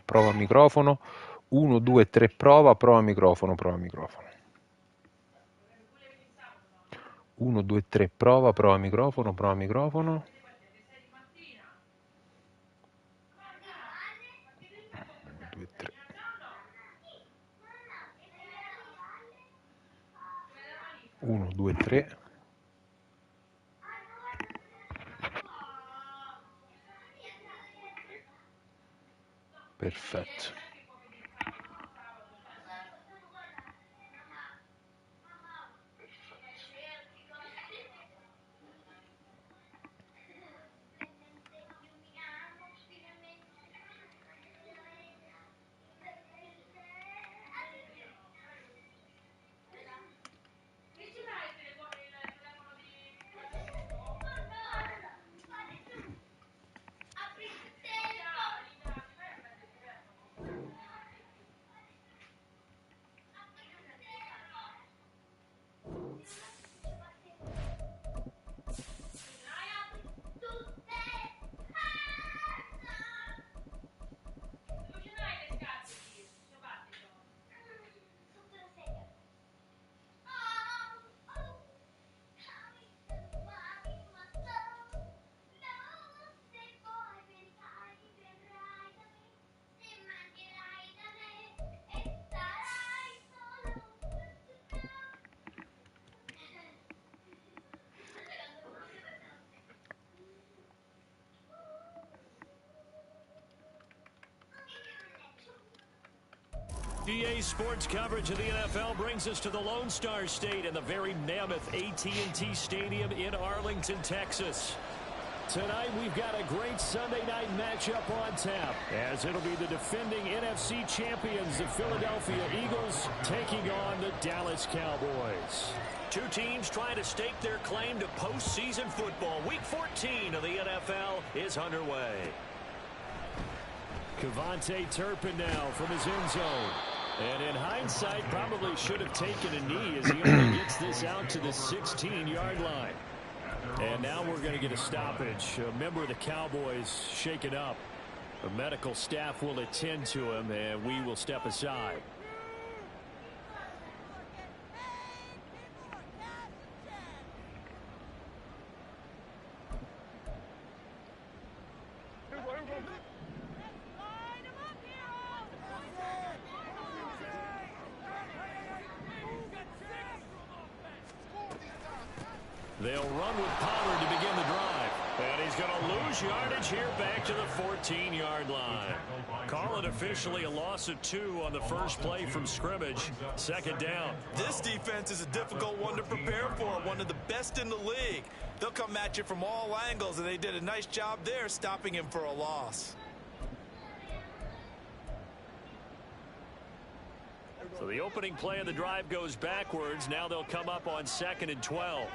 prova microfono, 1, 2, 3, prova microfono, 1, 2, 3, prova microfono, 2, 3. Uno, due, tre. Perfetto. EA Sports coverage of the NFL brings us to the Lone Star State and the very mammoth AT&T Stadium in Arlington, Texas. Tonight, we've got a great Sunday night matchup on tap, as it'll be the defending NFC champions, the Philadelphia Eagles, taking on the Dallas Cowboys. Two teams trying to stake their claim to postseason football. Week 14 of the NFL is underway. Cavante Turpin now from his end zone. And in hindsight, probably should have taken a knee as he only gets this out to the 16-yard line. And now we're going to get a stoppage. A member of the Cowboys shaken up. The medical staff will attend to him, and we will step aside. They'll run with Pollard to begin the drive. And he's going to lose yardage here back to the 14-yard line. Call it officially a loss of 2 on the first play from scrimmage. Second down. This defense is a difficult one to prepare for. One of the best in the league. They'll come at you from all angles, and they did a nice job there stopping him for a loss. So the opening play of the drive goes backwards. Now they'll come up on 2nd and 12.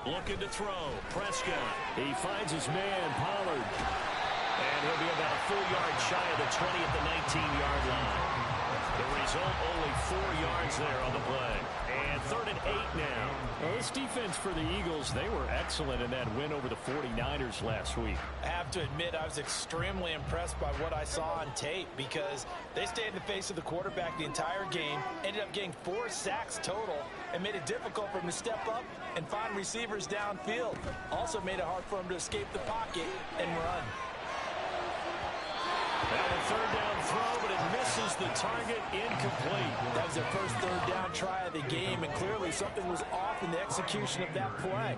Looking to throw. Prescott. He finds his man, Pollard. And he'll be about a full yard shy of the 20 at the 19-yard line. The result, only 4 yards there on the play. And 3rd and 8 now. Well, this defense for the Eagles, they were excellent in that win over the 49ers last week. I have to admit, I was extremely impressed by what I saw on tape because they stayed in the face of the quarterback the entire game, ended up getting 4 sacks total, and made it difficult for him to step up and find receivers downfield. Also made it hard for him to escape the pocket and run. Now a 3rd down throw, but it misses the target, incomplete. That was their first 3rd down try of the game, and clearly something was off in the execution of that play.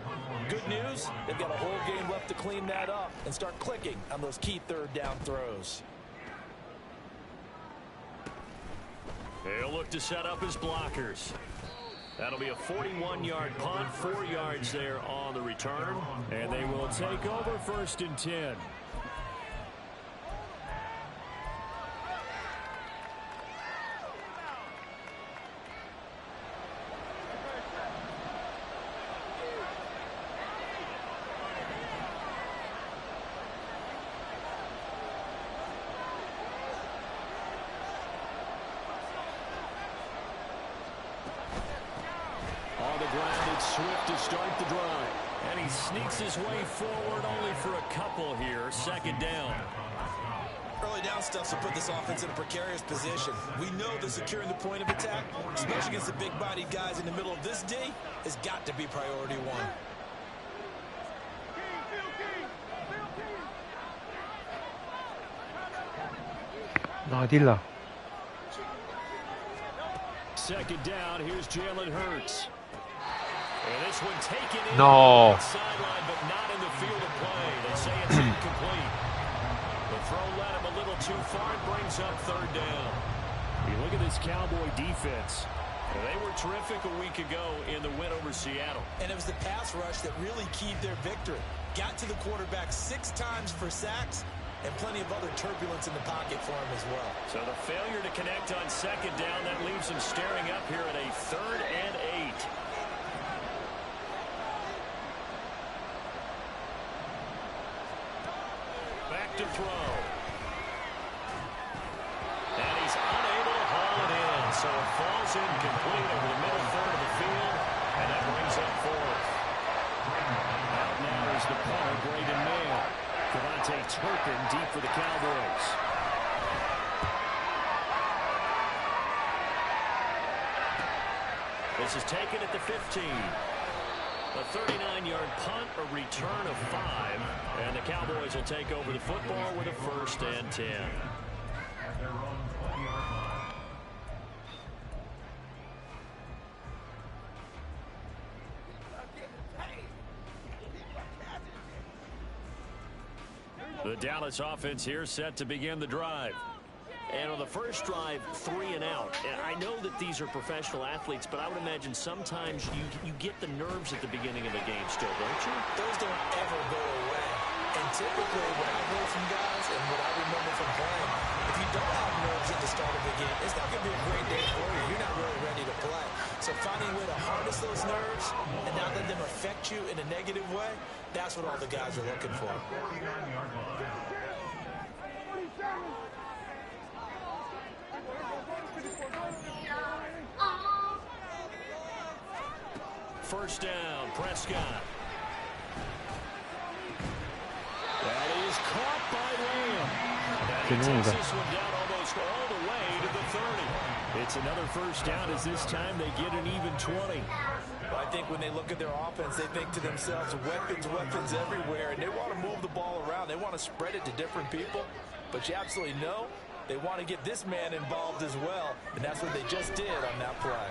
Good news, they've got a whole game left to clean that up and start clicking on those key 3rd down throws. They'll look to set up his blockers. That'll be a 41-yard punt, 4 yards there on the return, and they will take over 1st and 10. ground. It's Swift to start the drive. And he sneaks his way forward only for a couple here. Second down. Early down stuff to put this offense in a precarious position. We know that securing the point of attack, especially against the big-bodied guys in the middle of this D, has got to be priority one. No, dilla. Second down, here's Jalen Hurts. And this one taken in No. the sideline, but not in the field of play. They say it's incomplete. The throw led him a little too far. It brings up third down. You look at this Cowboy defense. They were terrific a week ago in the win over Seattle. And it was the pass rush that really keyed their victory. Got to the quarterback 6 times for sacks, and plenty of other turbulence in the pocket for him as well. So the failure to connect on second down, that leaves him staring up here at a 3rd and 8. Back to throw. And he's unable to haul it in. So it falls incomplete over the middle third of the field. And that brings up 4th. Out now is the punter, Braden Mail. Devontae Turpin deep for the Cowboys. This is taken at the 15. A 39-yard punt, a return of 5. And the Cowboys will take over the football with a 1st and 10. The Dallas offense here set to begin the drive. And on the first drive, 3 and out. And I know that these are professional athletes, but I would imagine sometimes you get the nerves at the beginning of a game still, don't you? Those don't ever go away. And typically what I've heard from guys and what I remember from playing, if you don't have nerves at the start of the game, it's not going to be a great day for you. You're not really ready to play. So finding a way to harness those nerves and not let them affect you in a negative way, that's what all the guys are looking for. First down, Prescott. That is caught by Lamb. And he takes this one down almost all the way to the 30. It's another first down as this time they get an even 20. I think when they look at their offense, they think to themselves, weapons everywhere, and they want to move the ball around. They want to spread it to different people, but you absolutely know they want to get this man involved as well, and that's what they just did on that play.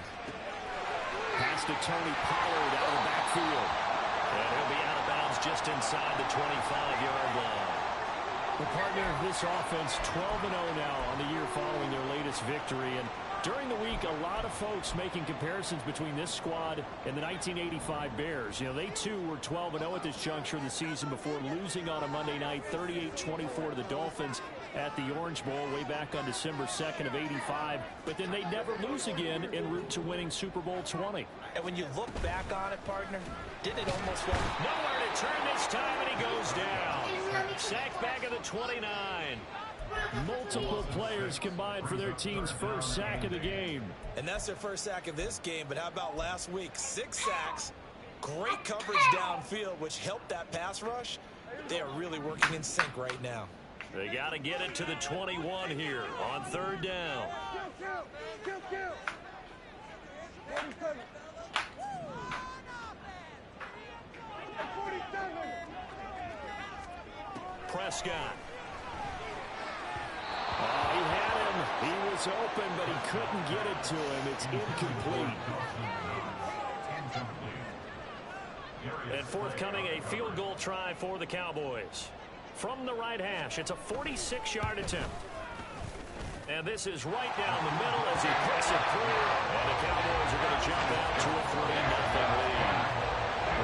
Pass to Tony Pollard out of the backfield. And he'll be out of bounds just inside the 25-yard line. Well, partner, this offense 12-0 now on the year following their latest victory. And during the week, a lot of folks making comparisons between this squad and the 1985 Bears. You know, they too were 12-0 at this juncture of the season before losing on a Monday night 38-24 to the Dolphins at the Orange Bowl way back on December 2nd of 85. But then they never lose again en route to winning Super Bowl 20. And when you look back on it, partner, didn't it almost feel nowhere to turn this time, and he goes down. Sacked back at the 29. Multiple players combined for their team's first sack of the game. And that's their first sack of this game, but how about last week? 6 sacks, great coverage downfield, which helped that pass rush. They are really working in sync right now. They got to get it to the 21 here on 3rd down. Prescott. He had him. He was open, but he couldn't get it to him. It's incomplete. And forthcoming, a field goal try for the Cowboys. From the right hash, it's a 46-yard attempt. And this is right down the middle as he puts it through. And the Cowboys are going to jump out to a 3-0 lead.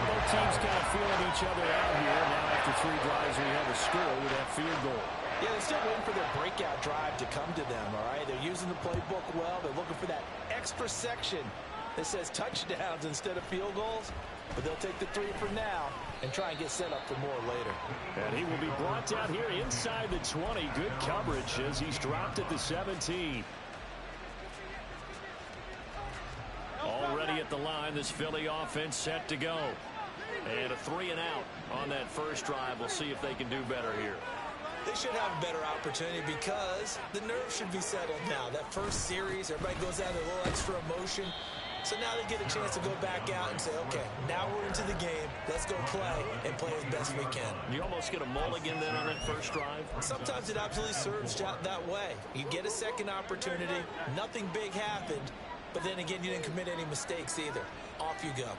Both teams kind of feeling each other out here. Now after 3 drives, we have a score with that field goal. Yeah, they're still waiting for their breakout drive to come to them, all right? They're using the playbook well. They're looking for that extra section that says touchdowns instead of field goals. But they'll take the 3 for now and try and get set up for more later. And he will be brought down here inside the 20. Good coverage as he's dropped at the 17. Already at the line. This Philly offense set to go. And a 3-and-out on that first drive. We'll see if they can do better here. They should have a better opportunity because the nerves should be settled now. That first series, everybody goes out with a little extra emotion. So now they get a chance to go back out and say, okay, now we're into the game. Let's go play and play as best we can. You almost get a mulligan then on that first drive? Sometimes it absolutely serves out that way. You get a second opportunity. Nothing big happened. But then again, you didn't commit any mistakes either. Off you go.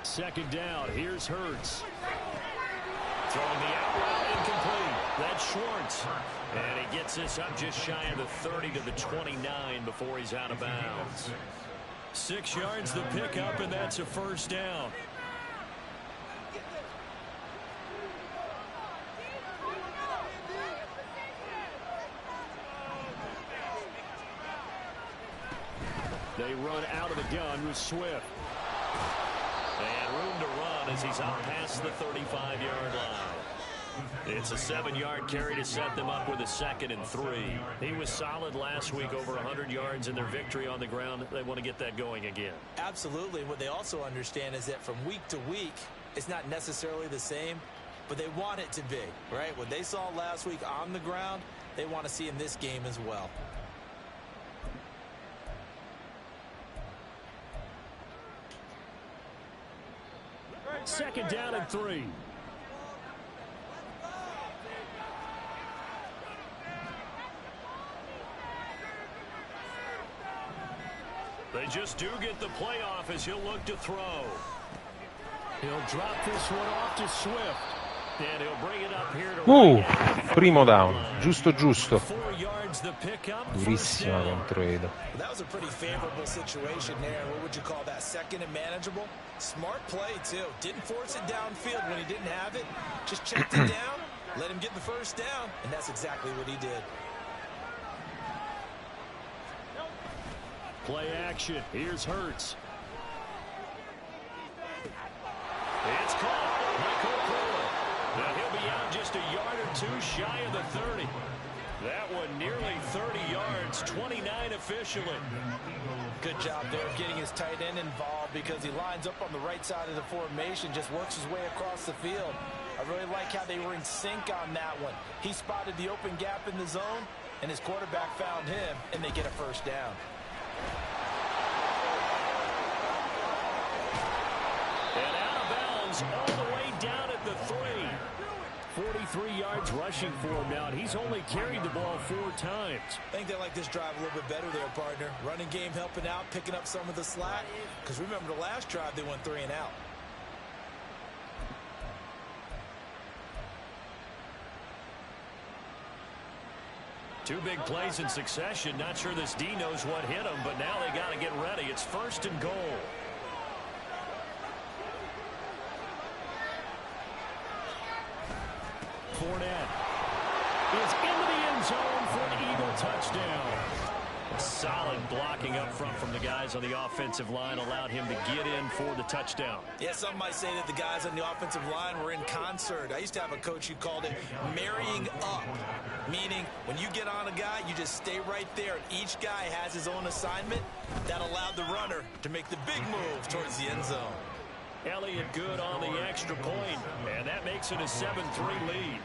Second down. Here's Hurts. Throwing the out route incomplete. That's Schwartz. And he gets this up just shy of the 30 to the 29 before he's out of bounds. 6 yards the pickup, and that's a first down. They run out of the gun with Swift. And room to run as he's out past the 35-yard line. It's a 7-yard carry to set them up with a 2nd and 3. He was solid last week, over 100 yards in their victory on the ground. They want to get that going again. Absolutely. What they also understand is that from week to week, it's not necessarily the same, but they want it to be, right? What they saw last week on the ground, they want to see in this game as well. Second down and 3. They just do get the playoff as he'll look to throw. He'll drop this one off to Swift. And he'll bring it up here to primo down, giusto. 4 yards the pickup. Durissima contro Edo. That was a pretty favorable situation there. What would you call that? Second and manageable? Smart play, too. Didn't force it downfield when he didn't have it. Just checked it down, let him get the first down, and that's exactly what he did. Play action. Here's Hurts. It's caught. Now he'll be out just a yard or two shy of the 30. That one nearly 30 yards, 29 officially. Good job there of getting his tight end involved because he lines up on the right side of the formation, just works his way across the field. I really like how they were in sync on that one. He spotted the open gap in the zone, and his quarterback found him, and they get a first down. And out of bounds all the way down at the 3. 43 yards rushing for him now. He's only carried the ball 4 times. I think they like this drive a little bit better there, partner. Running game helping out, picking up some of the slack. Because remember the last drive, they went 3 and out. Two big plays in succession. Not sure this D knows what hit him, but now they got to get ready. It's 1st and goal. Fournette is into the end zone for an Eagle touchdown. Solid blocking up front from the guys on the offensive line allowed him to get in for the touchdown. Yeah, some might say that the guys on the offensive line were in concert. I used to have a coach who called it marrying up, meaning when you get on a guy, you just stay right there. And each guy has his own assignment. That allowed the runner to make the big move towards the end zone. Elliott good on the extra point, and that makes it a 7-3 lead.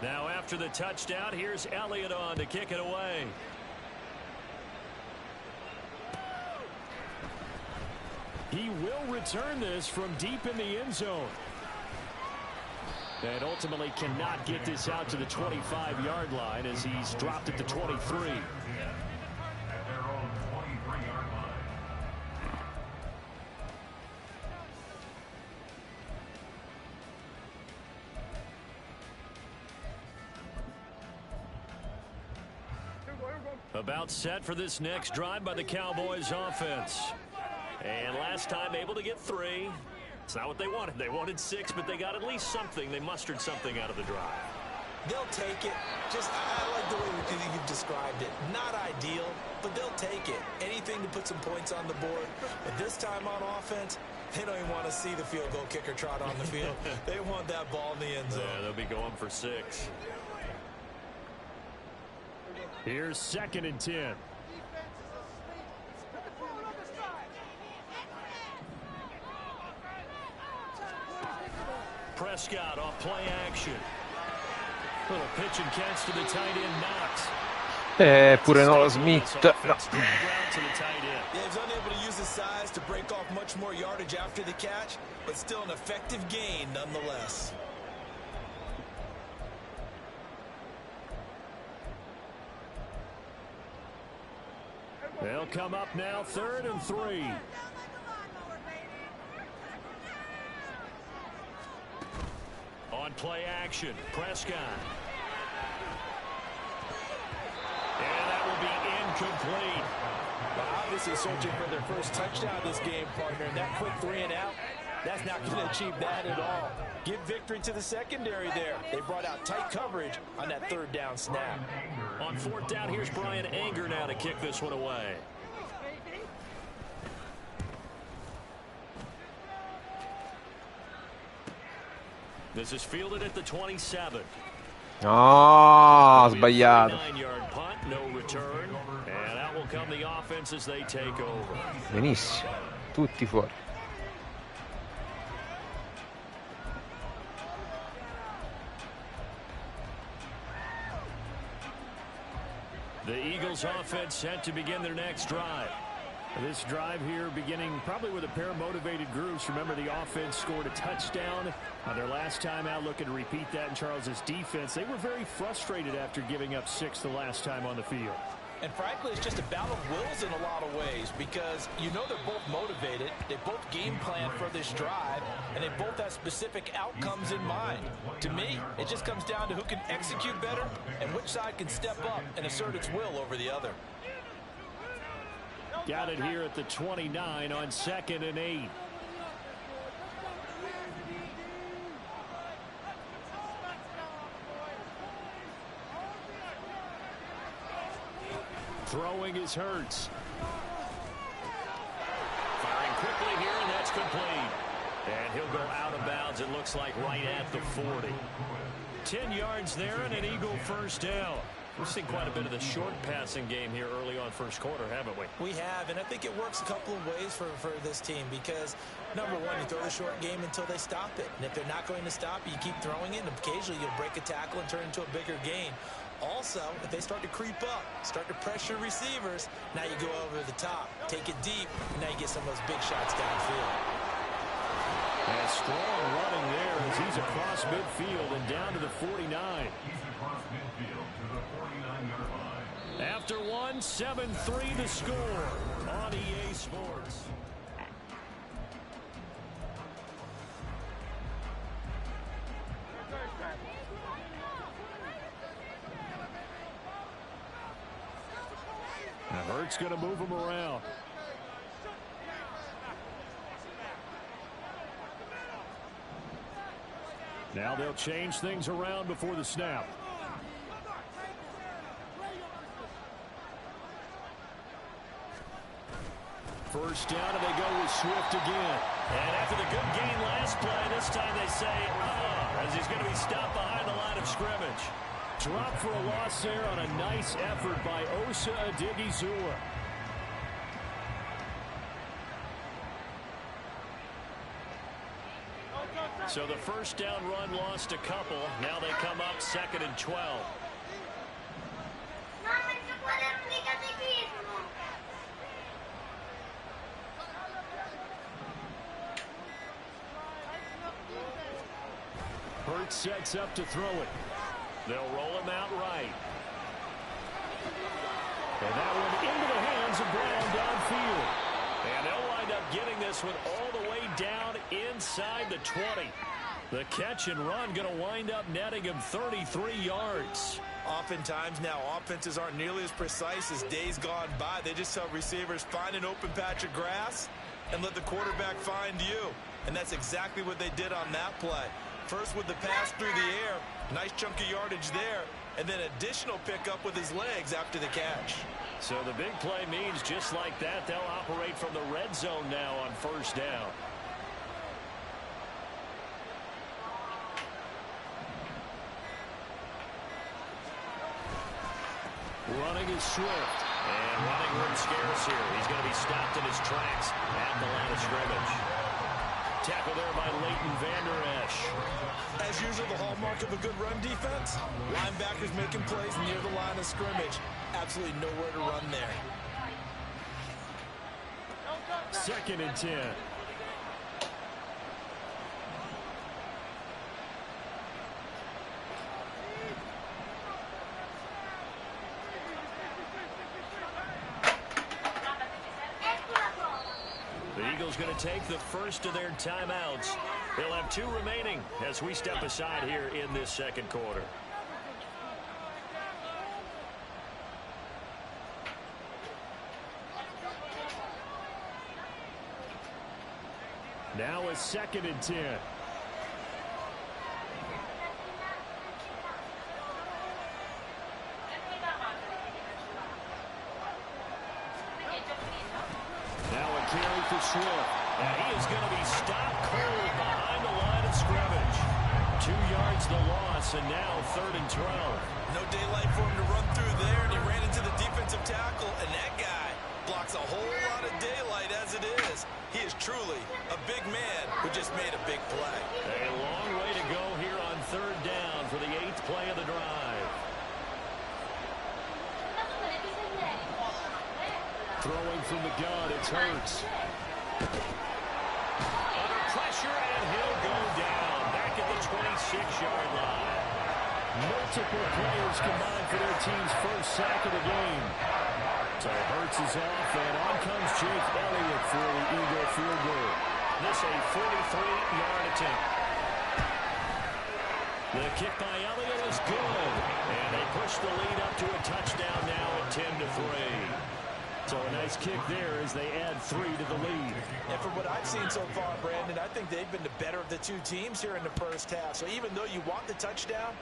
Now after the touchdown, here's Elliott on to kick it away. He will return this from deep in the end zone. And ultimately cannot get this out to the 25-yard line as he's dropped at the 23. About set for this next drive by the Cowboys offense. And last time able to get 3. It's not what they wanted. They wanted 6, but they got at least something. They mustered something out of the drive. They'll take it. Just, I like the way you've described it. Not ideal, but they'll take it. Anything to put some points on the board. But this time on offense, They don't even want to see the field goal kicker trot on the field. They want that ball in the end zone. Yeah, they'll be going for 6. Here's 2nd and 10. Prescott off play action. Little pitch and catch to the tight end, Knox. Pure no, Smith. No. Yeah, he's unable to use his size to break off much more yardage after the catch, but still an effective gain nonetheless. They'll come up now, 3rd and 3. On play action, Prescott. And that will be incomplete. Well, obviously searching for their first touchdown this game, partner, and that quick 3 and out, that's not going to achieve that at all. Give victory to the secondary there. They brought out tight coverage on that 3rd down snap. On 4th down, here's Brian Anger now to kick this one away. This is fielded at the 27. No, sbagliato. 9-yard punt, no return. And out will come the offense as they take over. Benissimo. Tutti fuori. The Eagles offense set to begin their next drive. This drive here beginning probably with a pair of motivated groups. Remember, the offense scored a touchdown on their last time out. Looking to repeat that in Charles's defense. They were very frustrated after giving up 6 the last time on the field. And frankly, it's just a battle of wills in a lot of ways because you know they're both motivated. They both game plan for this drive, and they both have specific outcomes in mind. To me, it just comes down to who can execute better and which side can step up and assert its will over the other. Got it here at the 29 on 2nd and 8. Throwing is Hurts. Firing quickly here, and that's complete. And he'll go out of bounds, it looks like, right at the 40. 10 yards there and an Eagle first down. We've seen quite a bit of the short passing game here early on first quarter, haven't we? We have, and I think it works a couple of ways for this team because, number one, you throw the short game until they stop it. And if they're not going to stop it, you keep throwing it, and occasionally you'll break a tackle and turn it into a bigger gain. Also, if they start to creep up, start to pressure receivers, now you go over the top, take it deep, and now you get some of those big shots downfield. And strong running there as he's across midfield and down to the 49. After 1, 7-3 to score on EA Sports. Now Hurts going to move him around. Now they'll change things around before the snap. First down, and they go with Swift again. And after the good gain last play, this time they say, as he's going to be stopped behind the line of scrimmage. Drop for a loss there on a nice effort by Osa Odighizuwa. So the first down run lost a couple. Now they come up 2nd and 12. Hurts sets up to throw it. They'll roll him out right. And that one into the hands of Brown downfield. And they'll wind up getting this one all the way down inside the 20. The catch and run going to wind up netting him 33 yards. Oftentimes now offenses aren't nearly as precise as days gone by. They just tell receivers, find an open patch of grass and let the quarterback find you. And that's exactly what they did on that play. First with the pass through the air, nice chunk of yardage there, and then additional pickup with his legs after the catch. So the big play means just like that, they'll operate from the red zone now on first down. Running is Swift. And running room scarce here. He's going to be stopped in his tracks at the line of scrimmage. Tackle there by Leighton Vander Esch. As usual, the hallmark of a good run defense, linebackers making plays near the line of scrimmage. Absolutely nowhere to run there. 2nd and 10. The Eagles going to take the first of their timeouts. They'll have 2 remaining as we step aside here in this 2nd quarter. Now a 2nd and 10. Carry for Swift. And he is going to be stopped cold behind the line of scrimmage. 2 yards the loss, and now 3rd and 12. No daylight for him to run through there, and he ran into the defensive tackle, and that guy blocks a whole lot of daylight as it is. He is truly a big man who just made a big play. A long way to go here on 3rd down for the 8th play of the drive. Throwing from the gun, it's Hurts. Under pressure, and he'll go down. Back at the 26-yard line. Multiple players combined for their team's first sack of the game. So Hurts is off, and on comes Jake Elliott for the Eagle field goal. This a 43-yard attempt. The kick by Elliott is good. And they push the lead up to a touchdown now at 10-3. So a nice kick there as they add 3 to the lead. And from what I've seen so far, Brandon, I think they've been the better of the 2 teams here in the first half. So even though you want the touchdown,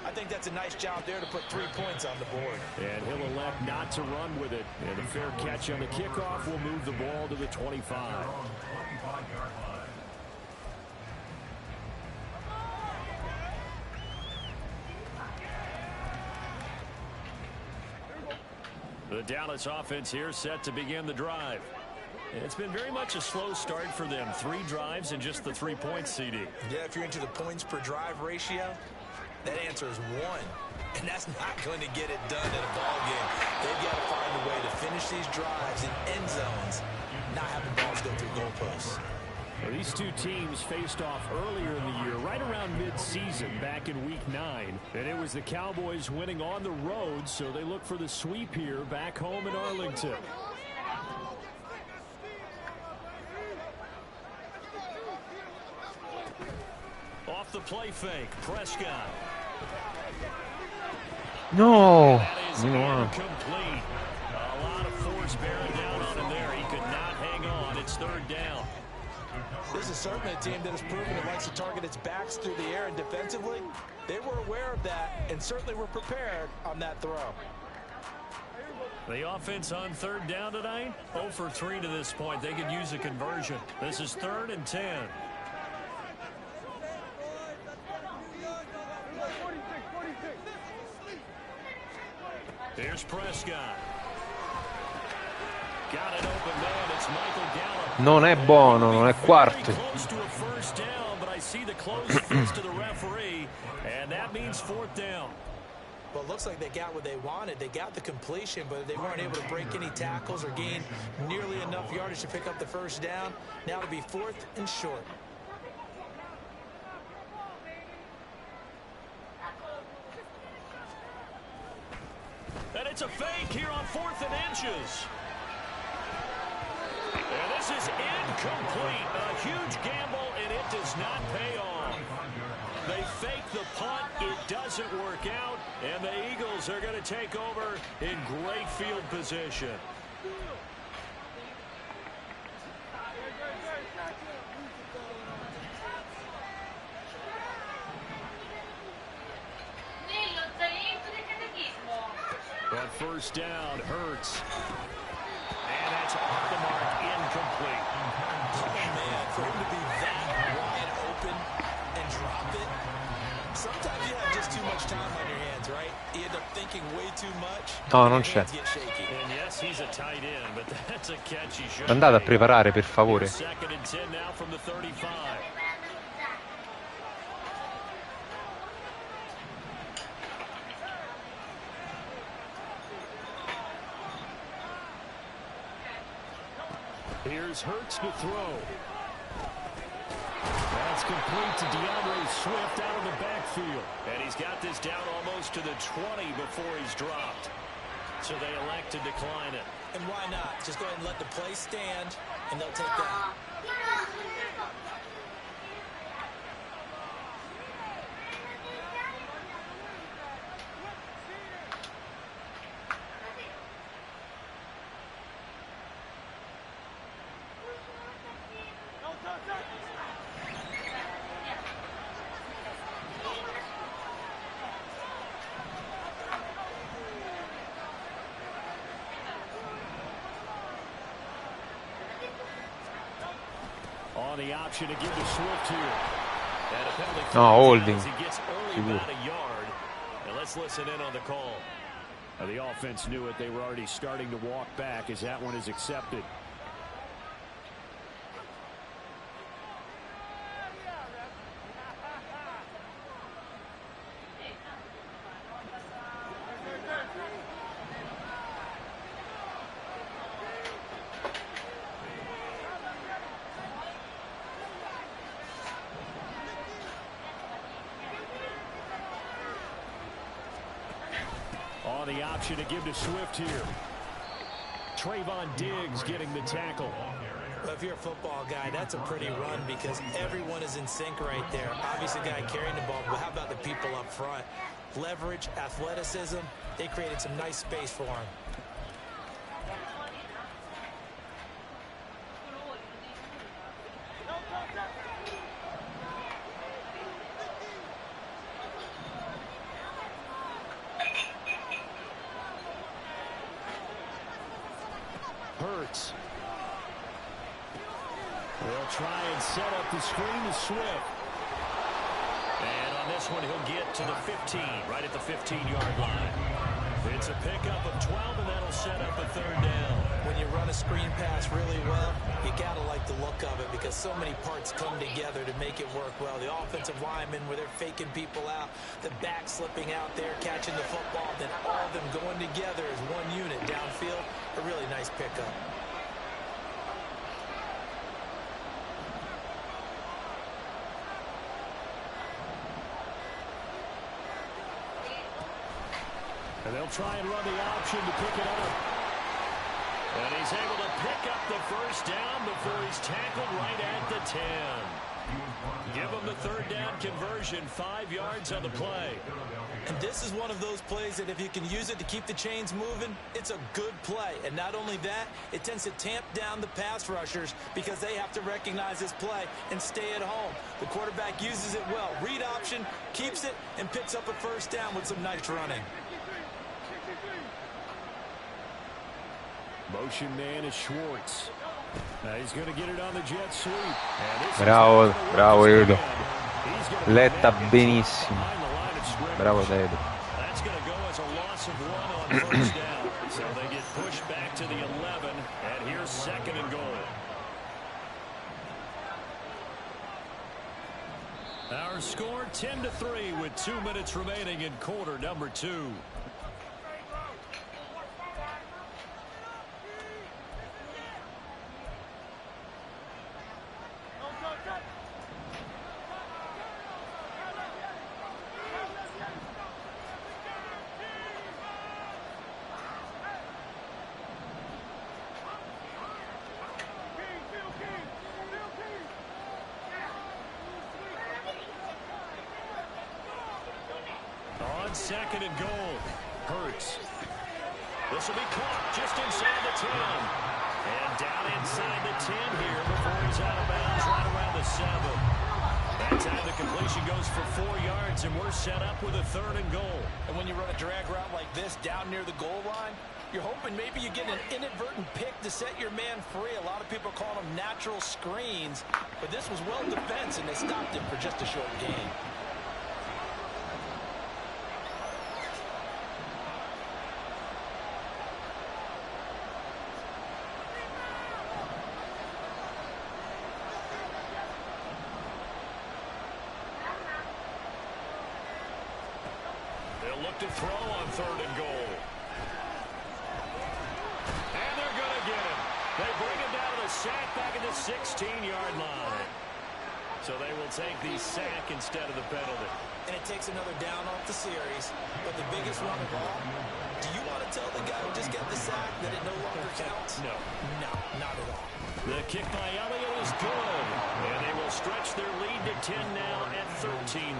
I think that's a nice job there to put 3 points on the board. And he'll elect not to run with it. And a fair catch on the kickoff will move the ball to the 25. The Dallas offense here set to begin the drive. It's been very much a slow start for them. 3 drives and just the 3 points, CD. Yeah, if you're into the points per drive ratio, that answer is 1. And that's not going to get it done in a ball game. They've got to find a way to finish these drives in end zones, not having balls go through goalposts. Well, these 2 teams faced off earlier in the year, right around mid-season, back in Week 9. And it was the Cowboys winning on the road, so they look for the sweep here back home in Arlington. Off the play fake, Prescott. No. That is incomplete. A lot of force bearing down on him there. He could not hang on. It's 3rd down. This is certainly a team that has proven it likes to target its backs through the air, and defensively, they were aware of that and certainly were prepared on that throw. The offense on 3rd down tonight, 0 for 3 to this point. They could use a conversion. This is 3rd and 10. Here's Prescott. Got it open man. It's Michael Gallup. Non è buono, non è quarto. Close to a first down, but I see the close fist to the referee, and that means 4th down. Well, it looks like they got what they wanted. They got the completion, but they weren't able to break any tackles or gain nearly enough yardage to pick up the first down. Now to be 4th and short. And it's a fake here on 4th and inches. And this is incomplete. A huge gamble, and it does not pay off. They fake the punt. It doesn't work out, and the Eagles are going to take over in great field position. On 1st down, Hurts. And that's off the mark, incomplete. Oh, man, for him to be that wide open and drop it, sometimes you have just too No, non c'è. Andate a preparare, per favore. Here's Hurts to throw. That's complete to DeAndre Swift out of the backfield. And he's got this down almost to the 20 before he's dropped. So they elect to decline it. And why not? Just go ahead and let the play stand, and they'll take that. On the option to give to Swift here. And a penalty No, holding. he gets only about a yard. And let's listen in on the call. The offense knew it. They were already starting to walk back as that one is accepted. On the option to give to Swift here. Trayvon Diggs getting the tackle. Well, if you're a football guy, that's a pretty run because everyone is in sync right there. Obviously, the guy carrying the ball, but how about the people up front? Leverage, athleticism, they created some nice space for him. Hurts. They'll try and set up the screen to Swift. And on this one, he'll get to the 15, right at the 15-yard line. It's a pickup of 12, and that'll set up a third down. When you run a screen pass really well, you got to like the look of it because so many parts come together to make it work well. The offensive linemen, where they're faking people out, the back slipping out there, catching the football, then all of them going together as one unit downfield. A really nice pickup. And they'll try and run the option to pick it up. And he's able to pick up the first down before he's tackled right at the 10. Give him the third down conversion, 5 yards on the play. And this is one of those plays that if you can use it to keep the chains moving, it's a good play. And not only that, it tends to tamp down the pass rushers because they have to recognize this play and stay at home. The quarterback uses it well. Read option, keeps it, and picks up a first down with some nice running. Motion man is Schwartz. Now he's going to get it on the jet sweep. Bravo, bravo Edo. Letta benissimo. Bravo Edo. That's going to go as a loss of 1 on first down. So they get pushed back to the 11, and here's second and goal. Our score 10-3 with 2 minutes remaining in quarter number 2. Second and goal. Hurts. This will be caught just inside the 10. And down inside the 10 here before he's out of bounds right around the 7. That time the completion goes for 4 yards, and we're set up with a third and goal. And when you run a drag route like this down near the goal line, you're hoping maybe you get an inadvertent pick to set your man free. A lot of people call them natural screens, but this was well defense, and they stopped it for just a short gain. They'll look to throw on 3rd and goal. And they're going to get him. They bring him down to the sack back at the 16-yard line. So they will take the sack instead of the penalty. And it takes another down off the series. But the biggest one of all, do you want to tell the guy who just got the sack that it no longer counts? No. No, not at all. The kick by Elliott is good. And they will stretch their lead to 10 now at 13-3.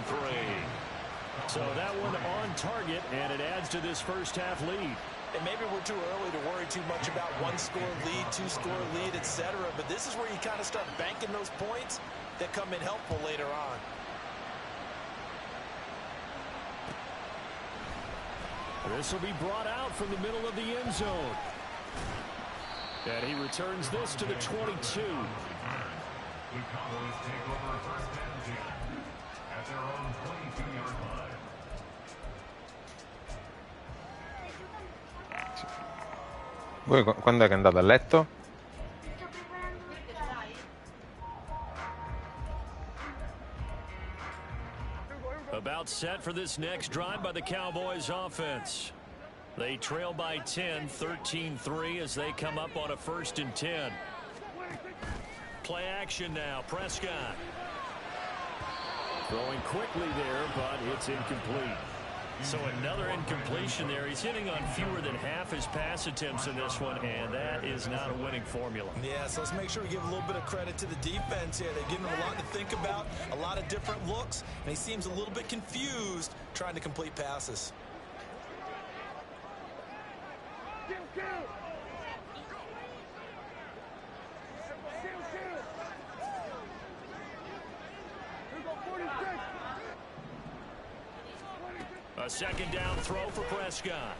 So that one on target, and it adds to this first half lead. And maybe we're too early to worry too much about 1-score lead, 2-score lead, etc. But this is where you kind of start banking those points that come in helpful later on. This will be brought out from the middle of the end zone. And he returns this to the 22. The Cowboys take over first and 10 at their own 22-yard line. Voi quando è che andate a letto? About set for this next drive by the Cowboys offense. They trail by 10, 13-3 as they come up on a 1st and 10. Play action now, Prescott. Throwing quickly there, but it's incomplete. So another incompletion there. He's hitting on fewer than half his pass attempts in this one, and that is not a winning formula. Yeah, so let's make sure we give a little bit of credit to the defense here. They've given him a lot to think about, a lot of different looks, and he seems a little bit confused trying to complete passes. A 2nd down throw for Prescott.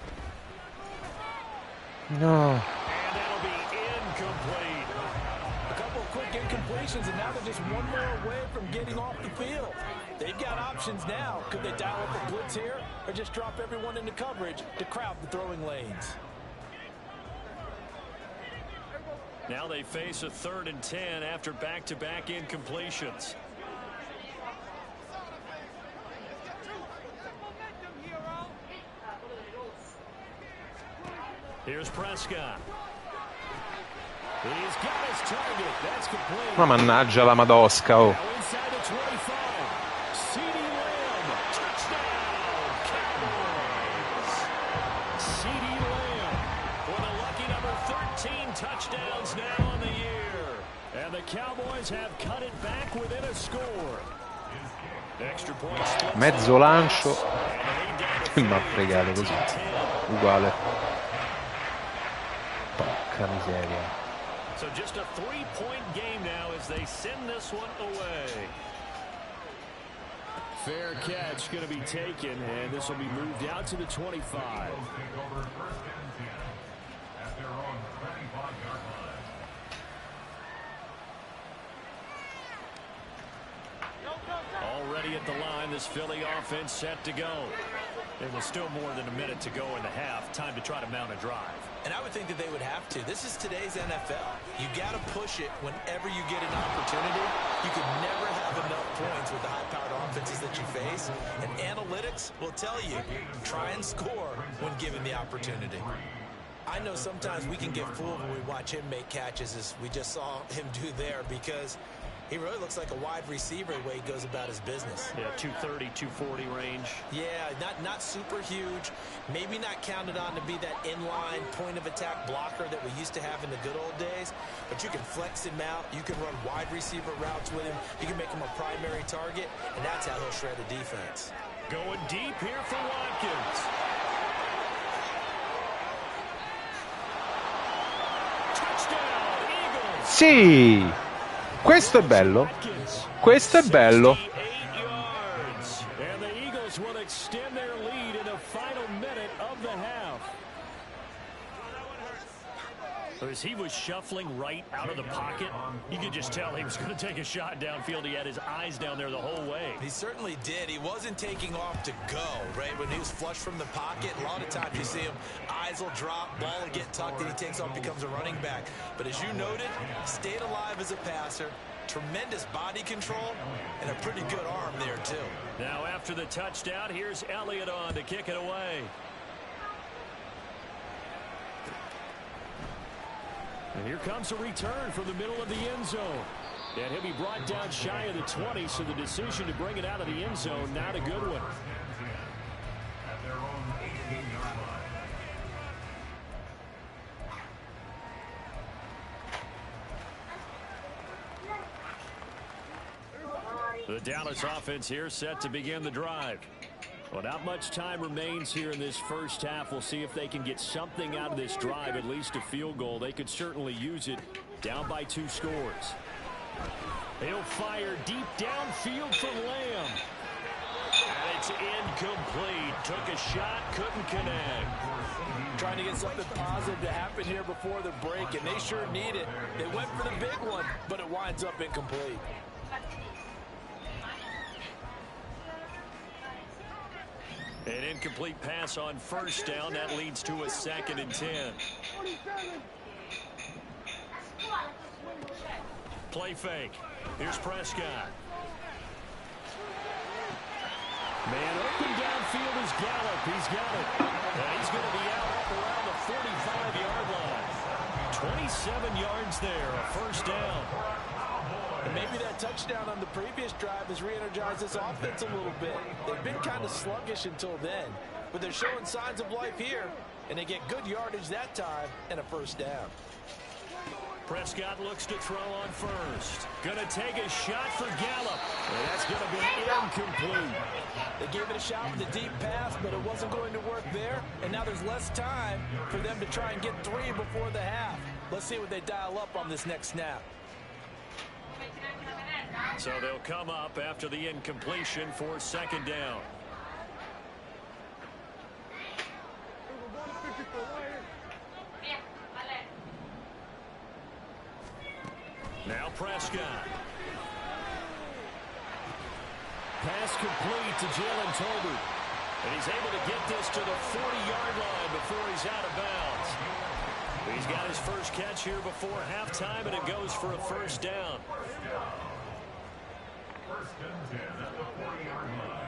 No. And that'll be incomplete. A couple of quick incompletions, and now they're just one more away from getting off the field. They've got options now. Could they dial up a blitz here or just drop everyone into coverage to crowd the throwing lanes? Now they face a 3rd and 10 after back-to-back incompletions. Here's Prescott. He's got his target. That's complete. Ma mannaggia la Madosca, oh. Now inside the 25. CD Lamb. Touchdown, Cowboys. CD Lamb with a lucky number 13 touchdowns now on the year. And the Cowboys have cut it back within a score. Extra point split. Mezzo lancio. Mi ha fregato così. Uguale. Porca miseria. So just a 3-point game now as they send this one away. Fair catch going to be taken, and this will be moved out to the 25. Already at the line, this Philly offense set to go. There was still more than a minute to go in the half. Time to try to mount a drive. And I would think that they would have to. This is today's NFL. You got to push it whenever you get an opportunity. You could never have enough points with the high-powered offenses that you face. And analytics will tell you, try and score when given the opportunity. I know sometimes we can get fooled when we watch him make catches as we just saw him do there because he really looks like a wide receiver the way he goes about his business. Yeah, 230, 240 range. Yeah, not super huge. Maybe not counted on to be that inline point-of-attack blocker that we used to have in the good old days. But you can flex him out. You can run wide receiver routes with him. You can make him a primary target, and that's how he'll shred a defense. Going deep here for Watkins. Touchdown, Eagles. Sì! Questo è bello. Questo è bello. And the Eagles will extend their lead in the final minute of the half. As he was shuffling right out of the pocket, you could just tell he was going to take a shot downfield. He had his eyes down there the whole way. He certainly did. He wasn't taking off to go, right? When he was flush from the pocket, a lot of times you see him, eyes will drop, ball will get tucked, and he takes off, becomes a running back. But as you noted, stayed alive as a passer, tremendous body control and a pretty good arm there, too. Now after the touchdown, here's Elliott on to kick it away. And here comes a return from the middle of the end zone. And he'll be brought down shy of the 20, so the decision to bring it out of the end zone, not a good one. At their own 18-yard line. The Dallas offense here set to begin the drive. Well, not much time remains here in this first half. We'll see if they can get something out of this drive, at least a field goal. They could certainly use it, down by 2 scores. He'll fire deep downfield for Lamb. And it's incomplete. Took a shot, couldn't connect. Trying to get something positive to happen here before the break, and they sure need it. They went for the big one, but it winds up incomplete. An incomplete pass on first down. That leads to a 2nd and 10. Play fake. Here's Prescott. Man open downfield is Gallup. He's got it. And he's going to be out up around the 45-yard line. 27 yards there, a first down. And maybe that touchdown on the previous drive has re-energized this offense a little bit. They've been kind of sluggish until then, but they're showing signs of life here, and they get good yardage that time and a first down. Prescott looks to throw on first. Gonna take a shot for Gallup. And that's gonna be incomplete. They gave it a shot with a deep pass, but it wasn't going to work there. And now there's less time for them to try and get 3 before the half. Let's see what they dial up on this next snap. So they'll come up after the incompletion for 2nd down. Now Prescott. Pass complete to Jalen Tolbert. And he's able to get this to the 40-yard line before he's out of bounds. He's got his first catch here before halftime, and it goes for a first down. First and 10 at the 40-yard line.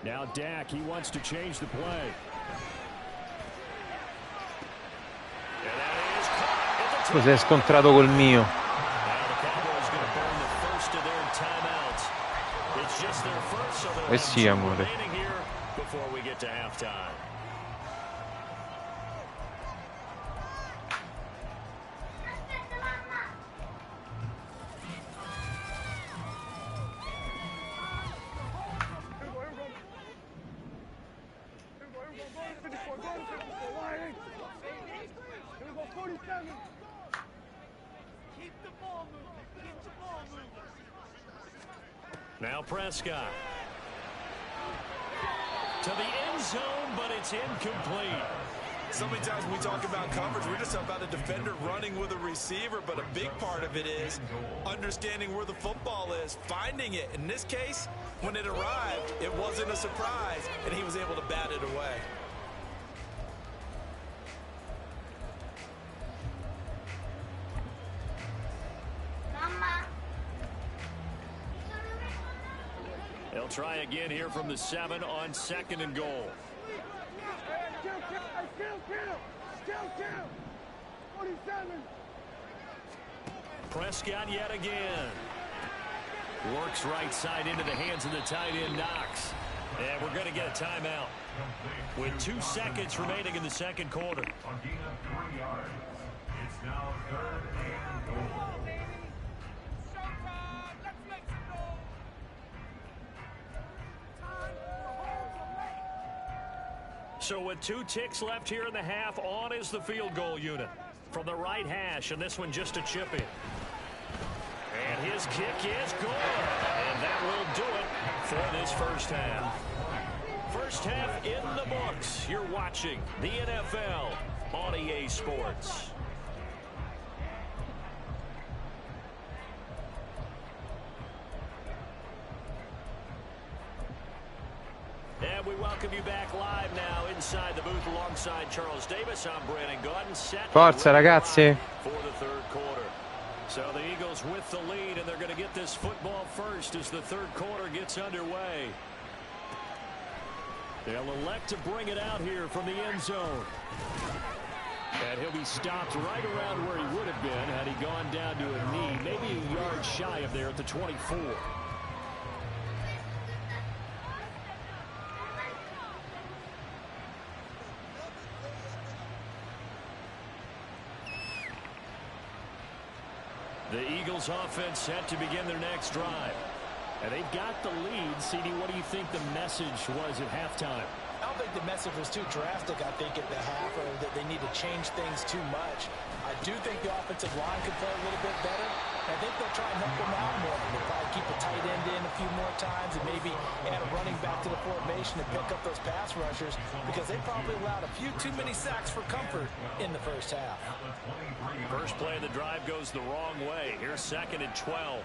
Now Dak, he wants to change the play. And that is caught at the Si è scontrato col mio. Now the Cowboys going to burn the first of their timeouts. It's just their first, so they'll have 2 amore. remaining here before we get to halftime. Now Prescott. To the end zone, but it's incomplete. So many times when we talk about coverage, we're just about a defender running with a receiver, but a big part of it is understanding where the football is, finding it. In this case, when it arrived, it wasn't a surprise, and he was able to bat it away. They'll try again here from the 7 on 2nd and goal. Prescott yet again. Works right side into the hands of the tight end, Knox. And we're going to get a timeout with 2 seconds remaining in the second quarter. On gain of 3 yards. It's now 3rd and goal. So with 2 ticks left here in the half, on is the field goal unit from the right hash, and this one just a chip in. And his kick is good, and that will do it for this first half. First half in the books. You're watching the NFL on EA Sports. And And we welcome you back live now inside the booth alongside Charles Davis. I'm Brandon Gordon. Set Forza ragazzi. For the third quarter. So the Eagles with the lead, and they're going to get this football first as the third quarter gets underway. They'll elect to bring it out here from the end zone. And he'll be stopped right around where he would have been had he gone down to a knee, maybe a yard shy of there at the 24. The Eagles offense set to begin their next drive. And they've got the lead. CD, what do you think the message was at halftime? I don't think the message was too drastic, I think, at the half, or that they need to change things too much. I do think the offensive line could play a little bit better. I think they'll try and help them out more. They'll probably keep a tight end in a few more times and maybe add a running back to the formation to pick up those pass rushers, because they probably allowed a few too many sacks for comfort in the first half. First play of the drive goes the wrong way. Here's 2nd and 12.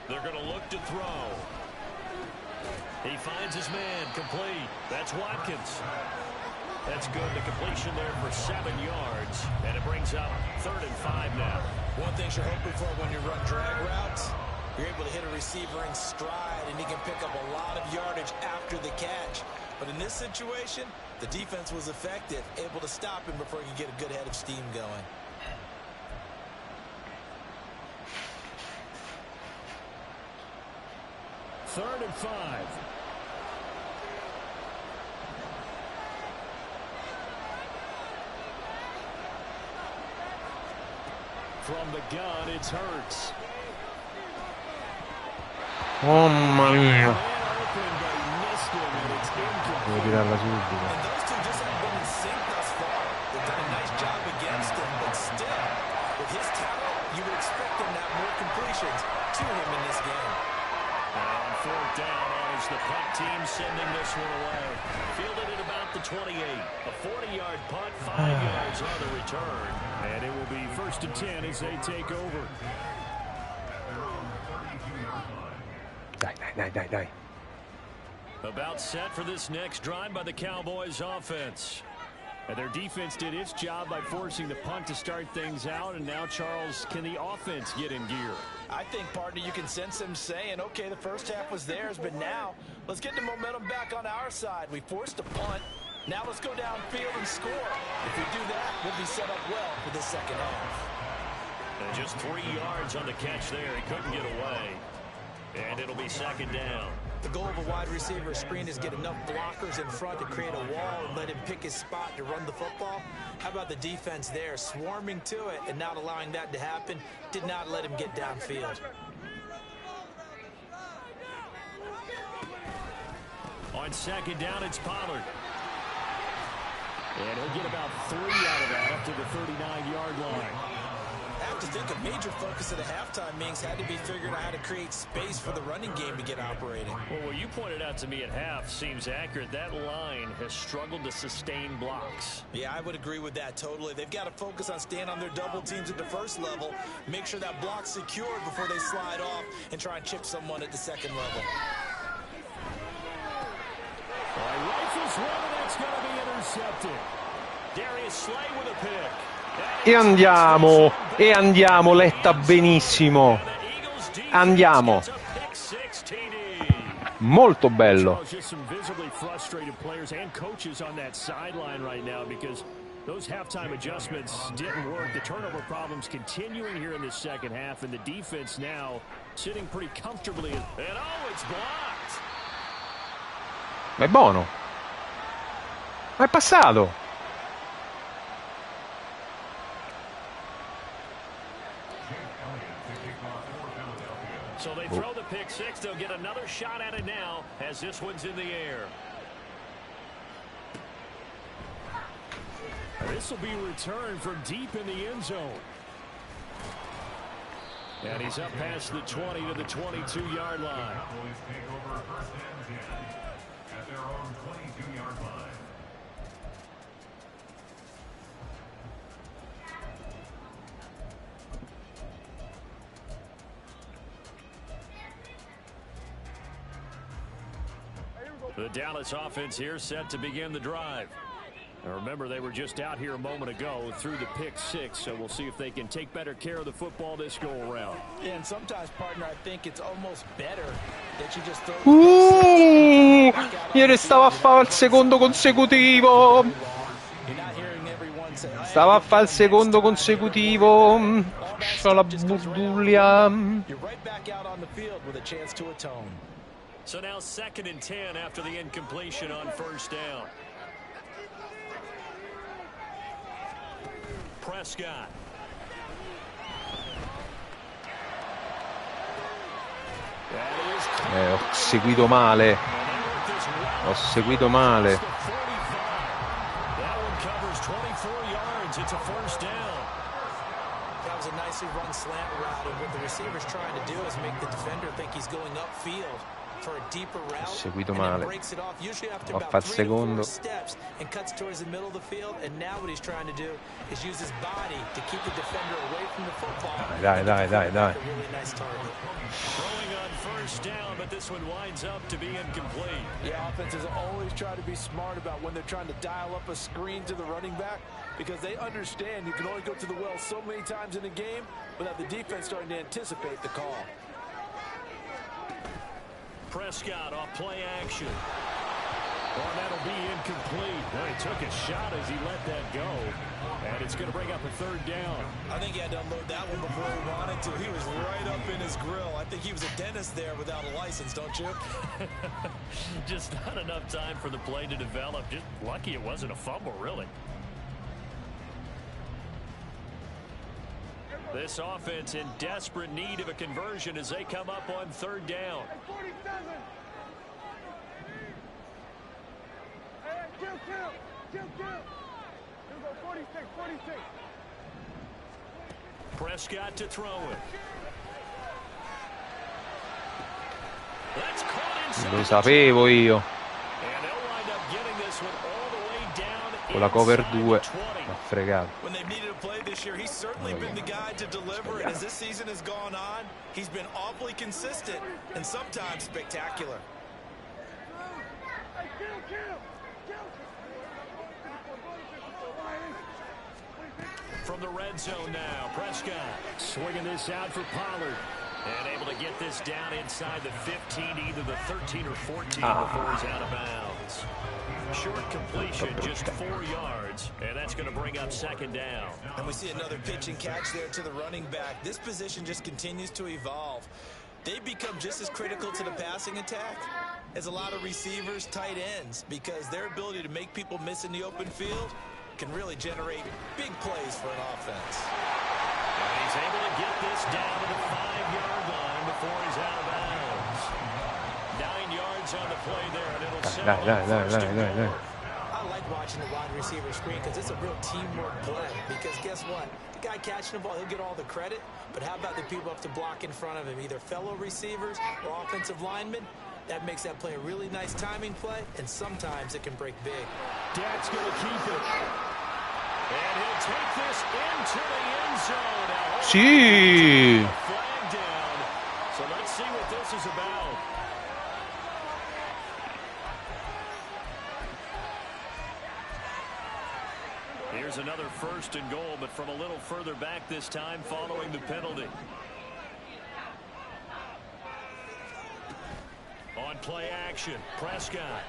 They're going to look to throw. He finds his man, complete. That's Watkins. That's good. The completion there for 7 yards. And it brings up 3rd and 5 now. One thing you're hoping for when you run drag routes, you're able to hit a receiver in stride, and he can pick up a lot of yardage after the catch. But in this situation, the defense was effective, able to stop him before he could get a good head of steam going. Third and 5. From the gun, it's Hurts. Oh mia. Devo tirarla subito. And those two just haven't been in sync thus far. They've done a nice job against him, but still, with his talent, you would expect him to have more completions to him in this game. On 4th down, as the punt team sending this one away. Fielded at about the 28. A 40-yard punt, 5 yards on the return. And it will be 1st and 10 as they take over. Dai. About set for this next drive by the Cowboys offense. And their defense did its job by forcing the punt to start things out. And now, Charles, can the offense get in gear? I think, partner, you can sense him saying, okay, the first half was theirs, but now let's get the momentum back on our side. We forced a punt. Now let's go downfield and score. If we do that, we'll be set up well for the second half. And just 3 yards on the catch there. He couldn't get away. And it'll be 2nd down. The goal of a wide receiver screen is get enough blockers in front to create a wall and let him pick his spot to run the football. How about the defense there, swarming to it and not allowing that to happen? Did not let him get downfield. On 2nd down, it's Pollard. And he'll get about 3 out of that up to the 39-yard line. I have to think a major focus of the halftime meetings had to be figuring out how to create space for the running game to get operating. Well, what you pointed out to me at half seems accurate. That line has struggled to sustain blocks. Yeah, I would agree with that totally. They've got to focus on staying on their double teams at the first level, make sure that block's secured before they slide off, and try and chip someone at the second level. Rifles one, and that's going to be intercepted. Darius Slay with a pick. E andiamo, letta benissimo. Andiamo. Molto bello. Just some visibly frustrated players and coaches on that sideline right now because those halftime adjustments didn't work. The turnover problems continuing here in the second half, and the defense now sitting pretty comfortably. And oh, it's blocked. Ma è buono. Ma è passato. So they throw the pick six. They'll get another shot at it now as this one's in the air. This will be returned from deep in the end zone. And he's up past the 20 to the 22-yard line. Cowboys take over 1st and 10 at their own 22-yard line. The Dallas offense here set to begin the drive. Now remember, they were just out here a moment ago through the pick six, so we'll see if they can take better care of the football this go around. Yeah, and sometimes, partner, I think it's almost better that you just throw Ieri stava a fare il secondo consecutivo. Stava a fare il secondo consecutivo. C'ho la burdulia. So now 2nd and 10 after the incompletion on first down. Prescott. Ho seguito male. Ho seguito male. That one covers 24 yards. It's a first down. That was a nicely run slant route, and what the receiver's trying to do is make the defender think he's going upfield for a deeper route. Ho seguito and male. breaks it off usually after Ho about fatto 3 to 4 secondo. steps and cuts towards the middle of the field. And now what he's trying to do is use his body to keep the defender away from the football. Dai. A really nice target. Throwing on first down, but this one winds up to be incomplete. Yeah, offenses always try to be smart about when they're trying to dial up a screen to the running back, because they understand you can only go to the well so many times in a game without the defense starting to anticipate the call. Prescott off play action. Well, that'll be incomplete. Well, he took a shot as he let that go. And it's going to bring up a 3rd down. I think he had to unload that one before he wanted to. He was right up in his grill. I think he was a dentist there without a license, don't you? Just not enough time for the play to develop. Just lucky it wasn't a fumble, really. This offense in desperate need of a conversion as they come up on 3rd down. Prescott to throw it. That's caught inside. Lo sapevo io. And they'll wind up getting this one all the way down Con la cover inside 2 the 20. m'ha fregato. When they've needed a play this year, he's certainly been the guy to deliver. And as this season has gone on, he's been awfully consistent and sometimes spectacular. From the red zone now, Prescott swinging this out for Pollard. And able to get this down inside the 15, either the 13 or 14 before he's out of bounds. Short completion, just 4 yards, and that's going to bring up 2nd down. And we see another pitch and catch there to the running back. This position just continues to evolve. They've become just as critical to the passing attack as a lot of receivers, tight ends, because their ability to make people miss in the open field can really generate big plays for an offense. And he's able to get this down to the 5-yard line before he's out of bounds. 9 yards on the play there, and it'll set up first and goal. I like watching the wide receiver screen because it's a real teamwork play. Because guess what? The guy catching the ball, he'll get all the credit. But how about the people up to block in front of him, either fellow receivers or offensive linemen? That makes that play a really nice timing play, and sometimes it can break big. Dak's going to keep it. And he'll take this into the end zone. Sì. Flag down. So let's see what this is about. Here's another 1st and goal, but from a little further back this time following the penalty. On play action, Prescott.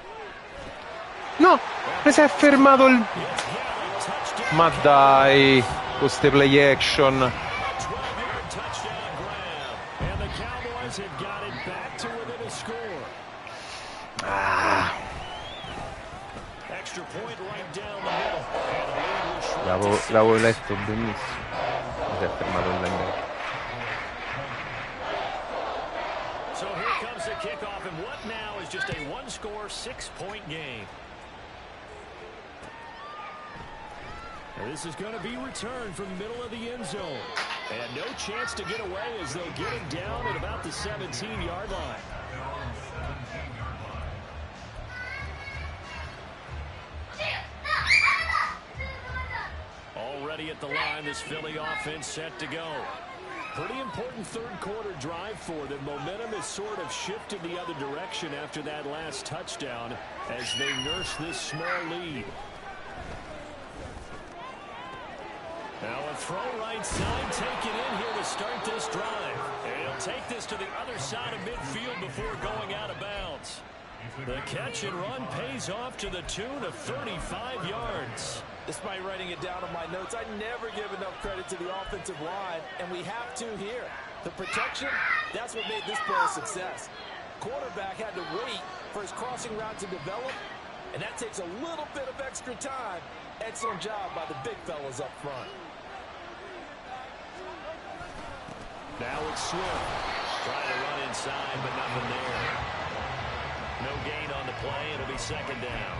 No, mi si è fermato il... Ma dai, con ste play action. 12-yard touchdown grab. And the Cowboys have got it back to within a score. Extra point right down the middle. And the lead will shrink to L'avevo letto benissimo. Mi si è fermato il linebacker. So here comes the kickoff, and what now is just a 1-score, 6-point game. And this is going to be returned from the middle of the end zone. And no chance to get away as they'll get him down at about the 17-yard line. Already at the line, this Philly offense set to go. Pretty important third quarter drive for them. Momentum has sort of shifted the other direction after that last touchdown as they nurse this small lead. Now a throw right side taken in here to start this drive. And he'll take this to the other side of midfield before going out of bounds. The catch and run pays off to the tune of 35 yards. Despite writing it down on my notes, I never give enough credit to the offensive line, and we have to here. The protection, that's what made this play a success. Quarterback had to wait for his crossing route to develop, and that takes a little bit of extra time. Excellent job by the big fellas up front. Now it's Swift. Trying to run inside, but nothing there. No gain on the play. It'll be second down.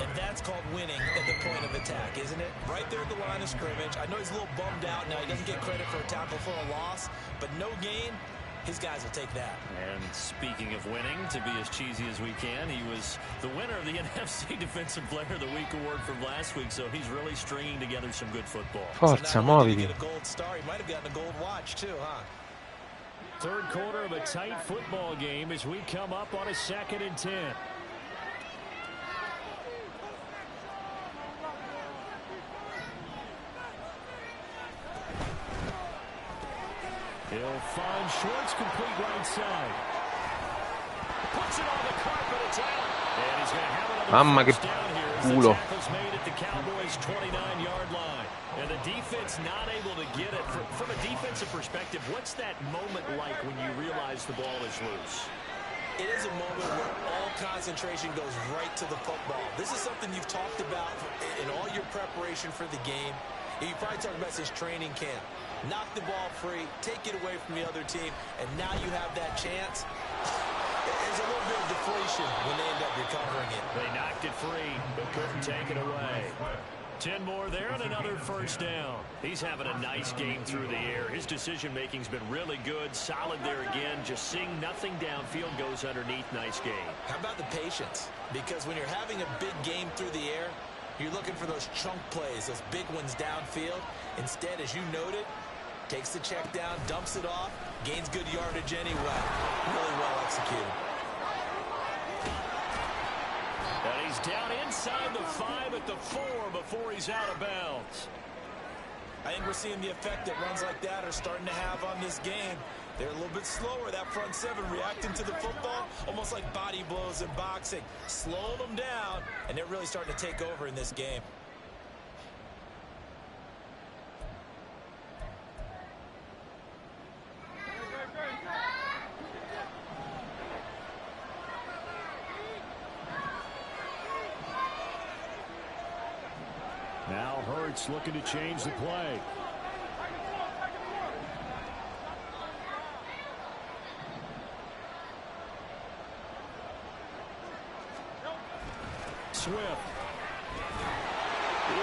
And that's called winning at the point of attack, isn't it? Right there at the line of scrimmage. I know he's a little bummed out now. He doesn't get credit for a tackle for a loss, but no gain, his guys will take that. And speaking of winning, to be as cheesy as we can, he was the winner of the NFC Defensive Player of the Week award from last week, so he's really stringing together some good football. Forza, muoviti. Get a gold star. He might have gotten a gold watch too, huh? Third quarter of a tight football game as we come up on a 2nd and 10. He'll find Schwartz, complete right side. Puts it on the carpet, it's out. And he's going to have another Mamma che first down here as the culo. tackle's made at the Cowboys' 29-yard line. And the defense not able to get it. From a defensive perspective, what's that moment like when you realize the ball is loose? It is a moment where all concentration goes right to the football. This is something you've talked about in all your preparation for the game. You probably talked about this training camp. Knock the ball free, take it away from the other team, and now you have that chance. There's a little bit of deflation when they end up recovering it. They knocked it free, but couldn't take it away. 10 more there and another first down. He's having a nice game through the air. His decision-making's been really good. Solid there again. Just seeing nothing downfield, goes underneath. Nice game. How about the patience? Because when you're having a big game through the air, you're looking for those chunk plays, those big ones downfield. Instead, as you noted, takes the check down, dumps it off, gains good yardage anyway. Really well executed. And he's down inside the 5 at the 4 before he's out of bounds. I think we're seeing the effect that runs like that are starting to have on this game. They're a little bit slower, that front 7, reacting to the football, almost like body blows in boxing, slowing them down, and they're really starting to take over in this game. Now Hurts looking to change the play. Swift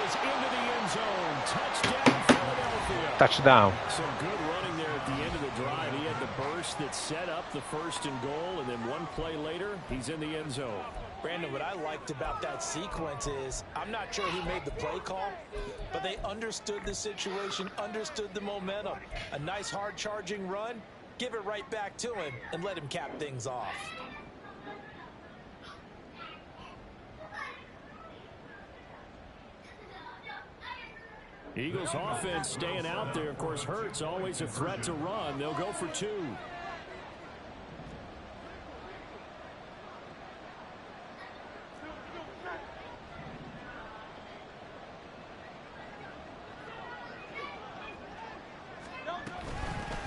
is into the end zone. Touchdown, Philadelphia. Touchdown. Some good running there at the end of the drive. He had the burst that set up the 1st and goal, and then one play later, he's in the end zone. Brandon, what I liked about that sequence is, I'm not sure who made the play call, but they understood the situation, understood the momentum. A nice hard charging run, give it right back to him, and let him cap things off. Eagles offense staying out there. Of course, Hurts always a threat to run. They'll go for 2.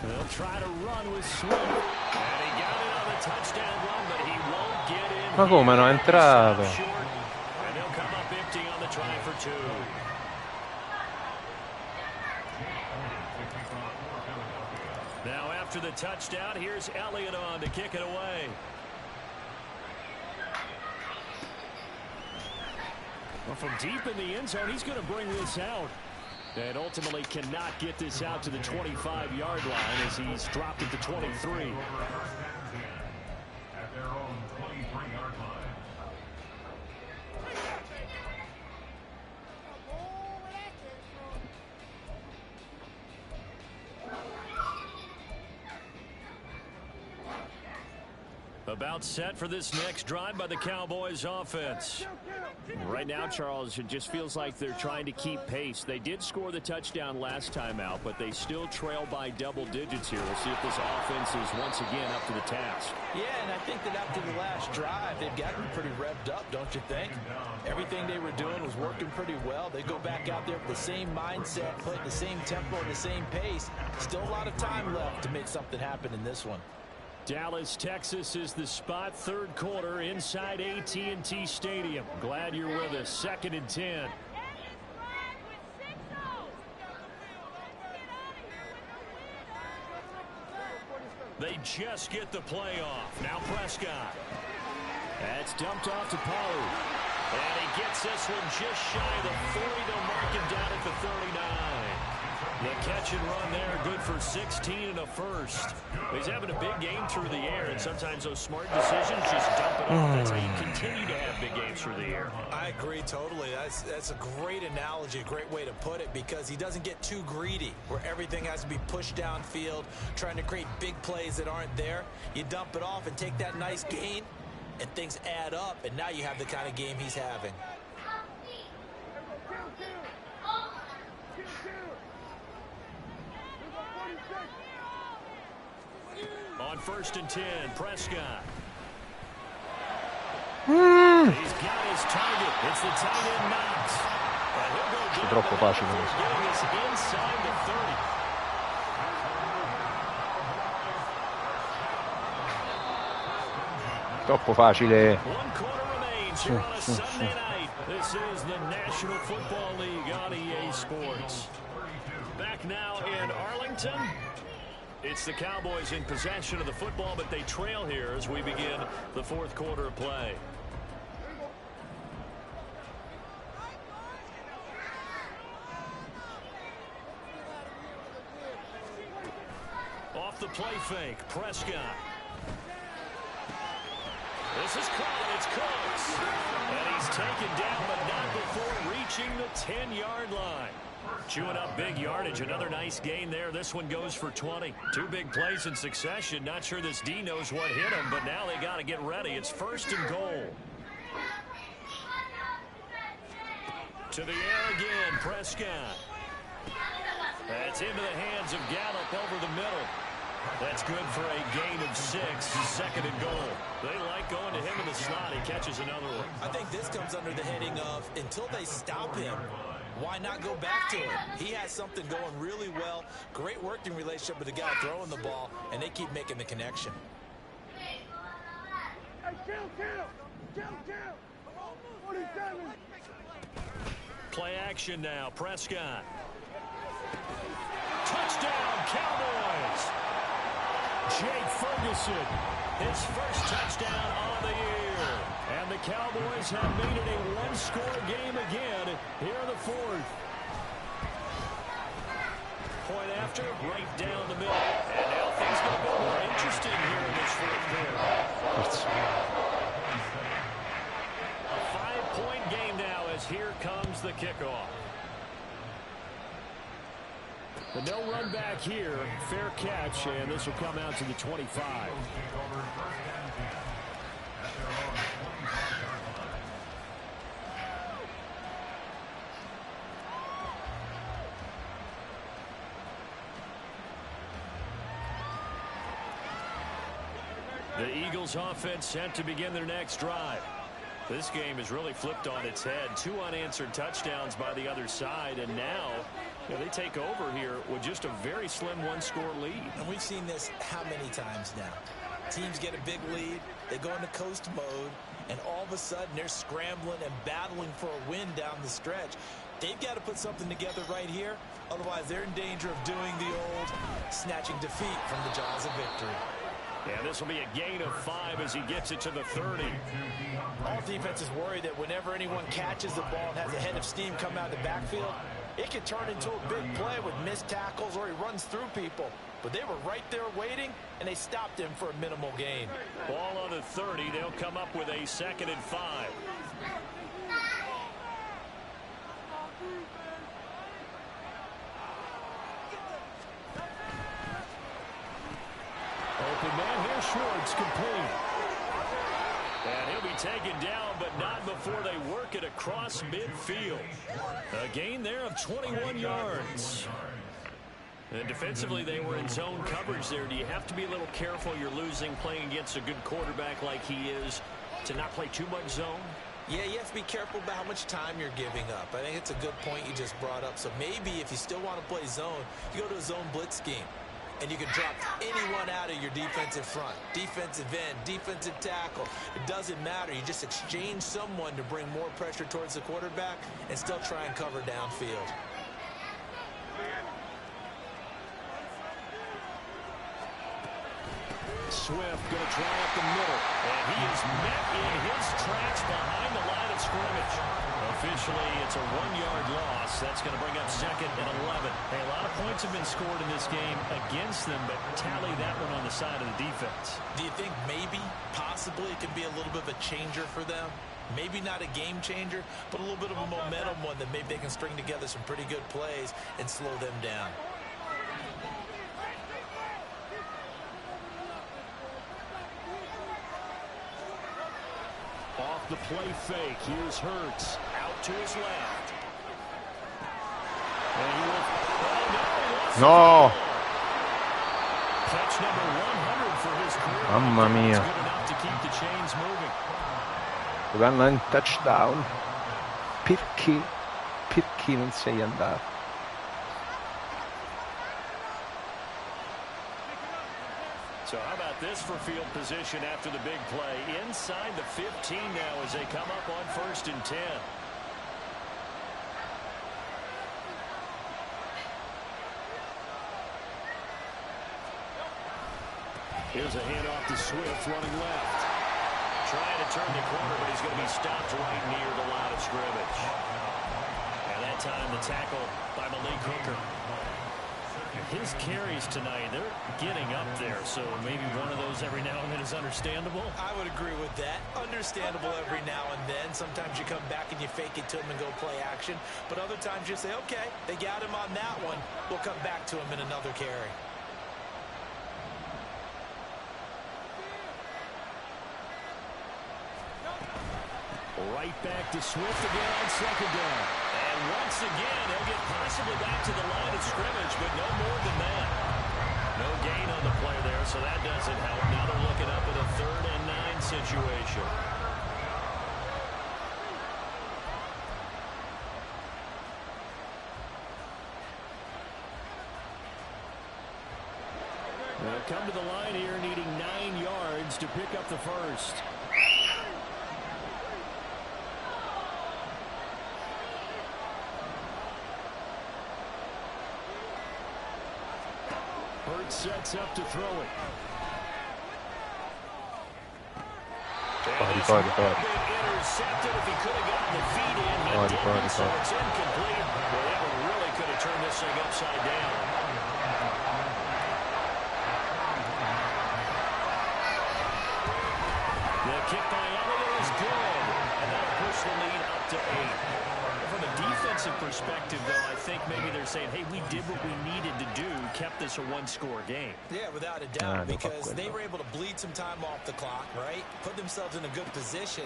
They'll try to run with Swift. And he got it on the touchdown run, but he won't get in. Ma come no è entrato? And they'll come up empty on the try for 2. Now after the touchdown, here's Elliott on to kick it away. Well, from deep in the end zone, he's going to bring this out. And ultimately cannot get this out to the 25-yard line as he's dropped at the 23. At their own 23-yard line. About set for this next drive by the Cowboys offense. Right now, Charles, it just feels like they're trying to keep pace. They did score the touchdown last time out, but they still trail by double digits here. We'll see if this offense is once again up to the task. Yeah, and I think that after the last drive, they've gotten pretty revved up, don't you think? Everything they were doing was working pretty well. They go back out there with the same mindset, putting the same tempo and the same pace. Still a lot of time left to make something happen in this one. Dallas, Texas is the spot. Third quarter inside AT&T Stadium. Glad you're with us. 2nd and 10. They just get the play off. Now Prescott. That's dumped off to Pollard. And he gets this one just shy of the 40. They'll mark him down at the 39. The catch and run there, good for 16 and a first. He's having a big game through the air, and sometimes those smart decisions just dump it off. That's how you continue to have big games through the air. I agree totally. That's a great analogy, a great way to put it, because he doesn't get too greedy where everything has to be pushed downfield, trying to create big plays that aren't there. You dump it off and take that nice gain, and things add up, and now you have the kind of game he's having. On 1st and 10, Prescott. He's got his target. It's the tight end Knox. He'll go down. Troppo facile. Getting us inside the 30. Troppo facile. 1 quarter remains here on a Sunday night. This is the National Football League on EA Sports. Back now in Arlington. It's the Cowboys in possession of the football, but they trail here as we begin the 4th quarter of play. Off the play fake, Prescott. This is caught. It's close. And he's taken down, but not before reaching the 10-yard line. Chewing up big yardage. Another nice gain there. This one goes for 20. 2 big plays in succession. Not sure this D knows what hit him, but now they got to get ready. It's 1st and goal. To the air again, Prescott. That's into the hands of Gallup over the middle. That's good for a gain of 6. 2nd and goal. They like going to him in the slot. He catches another one. I think this comes under the heading of until they stop him, why not go back to him? He has something going really well. Great working relationship with the guy throwing the ball, and they keep making the connection. Play action now. Prescott. Touchdown, Cowboys. Jake Ferguson, his first touchdown on the year. And the Cowboys have made it a 1-score game again here in the 4th. Point after, right down the middle. And now things get a bit more interesting here in this 4th quarter. A 5-point game now as here comes the kickoff. The no run back here, fair catch, and this will come out to the 25. The Eagles offense set to begin their next drive. This game is really flipped on its head. 2 unanswered touchdowns by the other side, and now they take over here with just a very slim 1-score lead. And we've seen this how many times now? Teams get a big lead, they go into coast mode, and all of a sudden they're scrambling and battling for a win down the stretch. They've got to put something together right here, otherwise they're in danger of doing the old snatching defeat from the jaws of victory. Yeah, this will be a gain of 5 as he gets it to the 30. All defenses worry that whenever anyone catches the ball and has a head of steam come out of the backfield, it can turn into a big play with missed tackles or he runs through people. But they were right there waiting, and they stopped him for a minimal gain. Ball on the 30. They'll come up with a 2nd and 5. Open man here, Schwartz complete. And he'll be taken down, but not before they work it across midfield. A gain there of 21 yards. And defensively, they were in zone coverage there. Do you have to be a little careful? You're losing playing against a good quarterback like he is to not play too much zone? Yeah, you have to be careful about how much time you're giving up. I think it's a good point you just brought up. So maybe if you still want to play zone, you go to a zone blitz scheme. And you can drop anyone out of your defensive front. Defensive end, defensive tackle. It doesn't matter. You just exchange someone to bring more pressure towards the quarterback and still try and cover downfield. Swift going to try up the middle. And he is met in his tracks behind the line of scrimmage. Officially, it's a 1-yard loss. That's going to bring up 2nd and 11. Hey, a lot of points have been scored in this game against them, but tally that one on the side of the defense. Do you think maybe, possibly, it can be a little bit of a changer for them? Maybe not a game changer, but a little bit of a momentum one that maybe they can string together some pretty good plays and slow them down. Off the play fake. Here's Hurts. Out to his left. And he will... No! Catch number 100 for his career. Mamma mia. Good enough to keep the chains moving. Dovranno in touchdown. Perché non sei andato? So how about this for field position after the big play? Inside the 15 now as they come up on 1st and 10. Here's a handoff to Swift running left. Trying to turn the corner, but he's going to be stopped right near the line of scrimmage. And that time the tackle by Malik Hooker. His carries tonight, they're getting up there, so maybe one of those every now and then is understandable. I would agree with that. Understandable every now and then. Sometimes you come back and you fake it to him and go play action. But other times you say, okay, they got him on that one. We'll come back to him in another carry. Right back to Swift again on 2nd down. And once again, they'll get possibly back to the line of scrimmage, but no more than that. No gain on the play there, so that doesn't help. Now they're looking up at a 3rd and 9 situation. They'll come to the line here, needing 9 yards to pick up the first. Hurts sets up to throw it. Party. Intercepted. If he could have gotten the feet in, he didn't, so it's incomplete. Well, that one really could have turned this thing upside down. The kick by Elliott is good, and that'll push the lead up to 8. From a defensive perspective, though, I think maybe they're saying, hey, we did what we needed to do, kept this a 1-score game. Yeah, without a doubt, because they were able to bleed some time off the clock, right? Put themselves in a good position,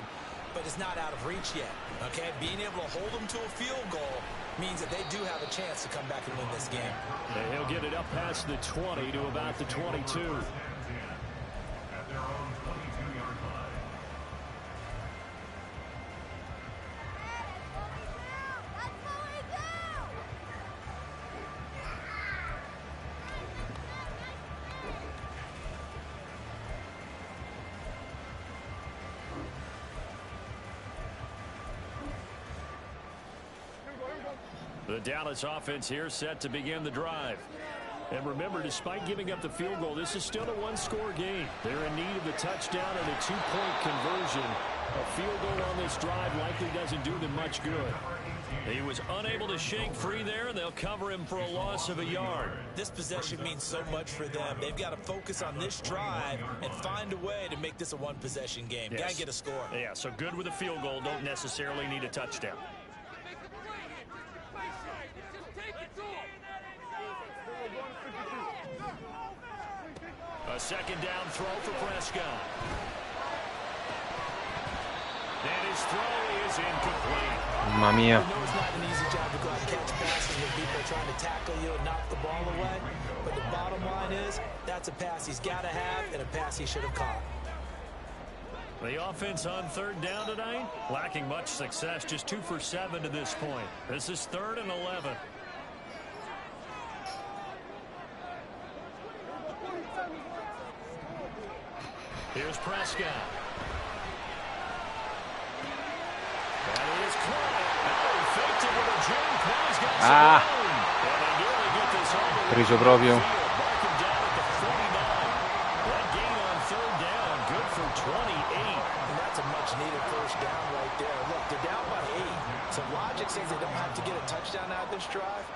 but it's not out of reach yet, okay? Being able to hold them to a field goal means that they do have a chance to come back and win this game. And he'll get it up past the 20 to about the 22. At their own 22-yard line. The Dallas offense here set to begin the drive. And remember, despite giving up the field goal, this is still a 1-score game. They're in need of a touchdown and a 2-point conversion. A field goal on this drive likely doesn't do them much good. He was unable to shake free there, and they'll cover him for a loss of a yard. This possession means so much for them. They've got to focus on this drive and find a way to make this a 1-possession game. Yes. Got to get a score. Yeah, so good with a field goal. Don't necessarily need a touchdown. A 2nd down throw for Prescott. His throw is incomplete. Mamma mia. I know it's not an easy job to go out and catch passes when people are trying to tackle you and knock the ball away. But the bottom line is, that's a pass he's got to have and a pass he should have caught. The offense on 3rd down tonight, lacking much success, just 2 for 7 to this point. This is 3rd and 11. Here's Prescott. That is caught. Oh, he faked it with a jump. Now he's got some room. And they nearly get this all the way Preso to the proprio. field. Mark him down at the 49. That gain on 3rd down, good for 28. And that's a much-needed first down right there. Look, they're down by 8. So logic says they don't have to get a touchdown out of this drive.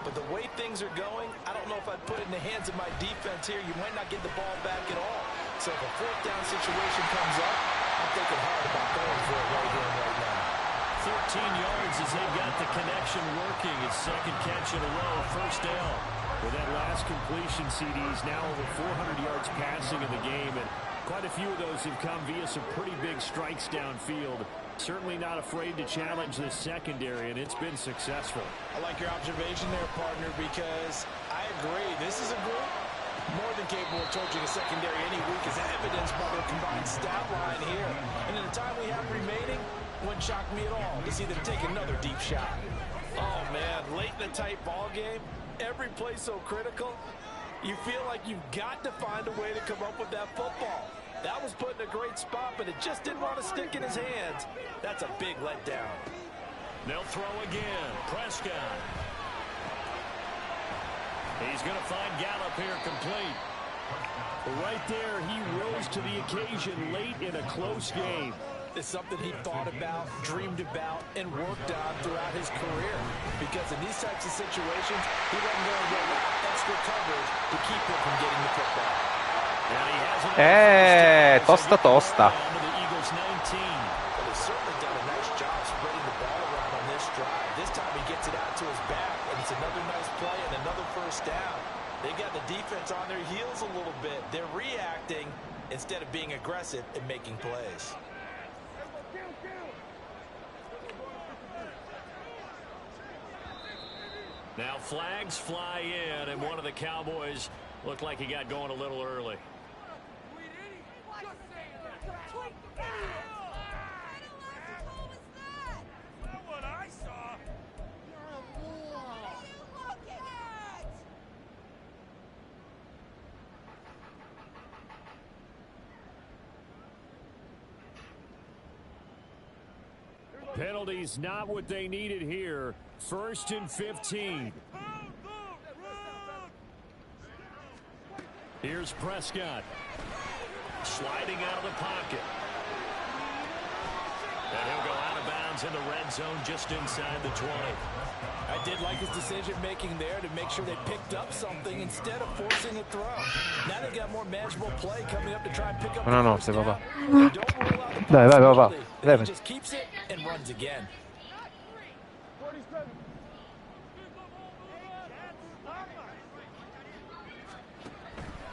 But the way things are going, I don't know if I'd put it in the hands of my defense here. You might not get the ball back at all. So if a 4th down situation comes up, I'm thinking hard about going for it right here and right now. 13 yards as they've got the connection working. His 2nd catch in a row, first down. With that last completion, CDs now over 400 yards passing in the game, and quite a few of those have come via some pretty big strikes downfield. Certainly not afraid to challenge this secondary, and it's been successful. I like your observation there, partner, because I agree. This is a group more than capable of torching a secondary any week, as evidenced by their combined stat line here. And in the time we have remaining, wouldn't shock me at all to see them take another deep shot. Oh, man, late in the tight ball game, every play so critical, you feel like you've got to find a way to come up with that football. That was put in a great spot, but it just didn't want to stick in his hands. That's a big letdown. They'll throw again. Prescott. He's going to find Gallup here complete. Right there, he rose to the occasion late in a close game. It's something he thought about, dreamed about, and worked on throughout his career. Because in these types of situations, he wasn't going to go extra coverage to keep him from getting the football. Tosta tosta. But he's certainly done a nice job spreading the ball around on this drive. This time he gets it out to his back, and it's another nice play and another first down. They got the defense on their heels a little bit. They're reacting instead of being aggressive and making plays. Now flags fly in, and one of the Cowboys looked like he got going a little early. Penalties not what they needed here. 1st and 15. Here's Prescott. Sliding out of the pocket. And he'll go out of bounds in the red zone just inside the 20. I did like his decision-making there to make sure they picked up something instead of forcing a throw. Now they got more manageable play coming up to try and pick up No, the first papà. down. Don't rule out the Dai, vai, papà. possibility that Dai. he just keeps it and runs again.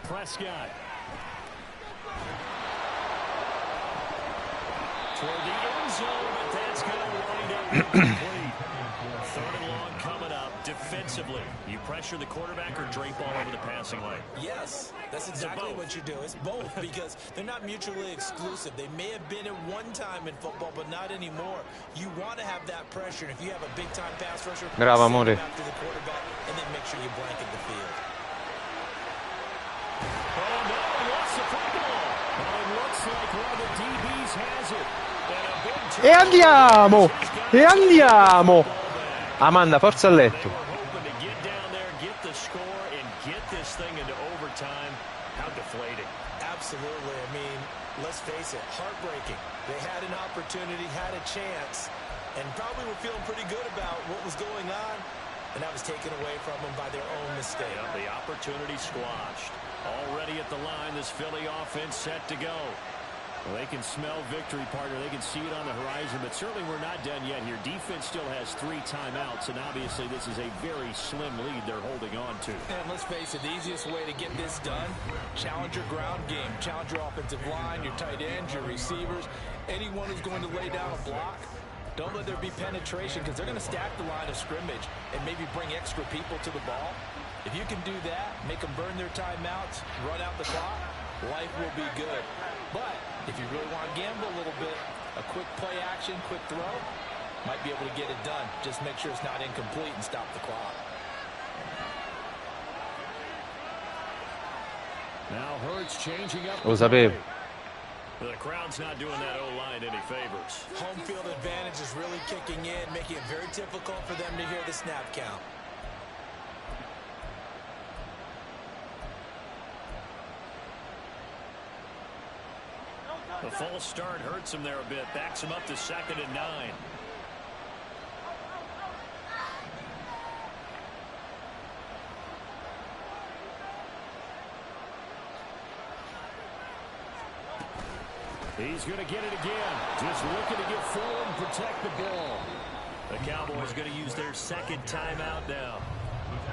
Prescott. Toward the end zone, but that's going to wind up incomplete. 3rd and long coming up. Defensively, you pressure the quarterback or drape all over the passing lane? Yes, that's exactly what you do. It's both, because they're not mutually exclusive. They may have been at one time in football, but not anymore. You want to have that pressure. And if you have a big-time pass rusher, Bravo, send amore. him after the quarterback, and then make sure you blanket the field. Oh, no, he lost the football. But it looks like one of the DBs has it. And a big E andiamo! E andiamo! Amanda, forza a letto. They were hoping to get down there, get the score, and get this thing into overtime. How deflating. Absolutely. I mean, let's face it, heartbreaking. They had an opportunity, had a chance, and probably were feeling pretty good about what was going on, and that was taken away from them by their own mistake. Yeah, the opportunity squashed. Already at the line, this Philly offense set to go. Well, they can smell victory, partner. They can see it on the horizon, but certainly we're not done yet here. Defense still has 3 timeouts, and obviously this is a very slim lead they're holding on to. And let's face it, the easiest way to get this done, challenge your ground game. Challenge your offensive line, your tight ends, your receivers, anyone who's going to lay down a block. Don't let there be penetration because they're going to stack the line of scrimmage and maybe bring extra people to the ball. If you can do that, make them burn their timeouts, run out the clock, life will be good. But if you really want to gamble a little bit, a quick play action, quick throw, might be able to get it done. Just make sure it's not incomplete and stop the clock. Now Hurts changing up. Lo sapevo. The crowd's not doing that O-line any favors. Home field advantage is really kicking in, making it very difficult for them to hear the snap count. The false start hurts him there a bit. Backs him up to 2nd and 9. He's going to get it again. Just looking to get forward and protect the ball. The Cowboys going to use their 2nd timeout now,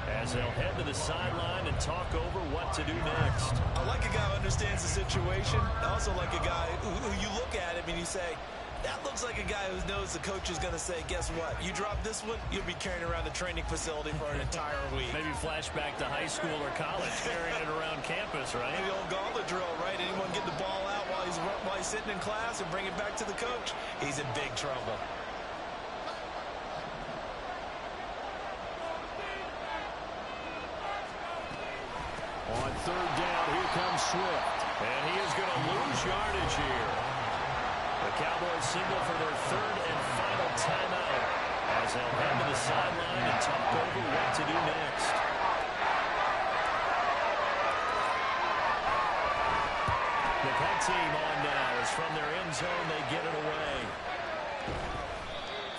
as they'll head to the sideline and talk over what to do next. I like a guy who understands the situation. I also like a guy who you look at him and you say, that looks like a guy who knows the coach is going to say, guess what? You drop this one, you'll be carrying around the training facility for an entire week. Maybe flashback to high school or college, carrying it around campus, right? The old gauntlet drill, right? Anyone get the ball out while he's sitting in class and bring it back to the coach? He's in big trouble. On 3rd down, here comes Swift. And he is going to lose yardage here. The Cowboys signal for their 3rd and final timeout, as they'll head to the sideline and talk over what to do next. The punt team on now as from their end zone they get it away.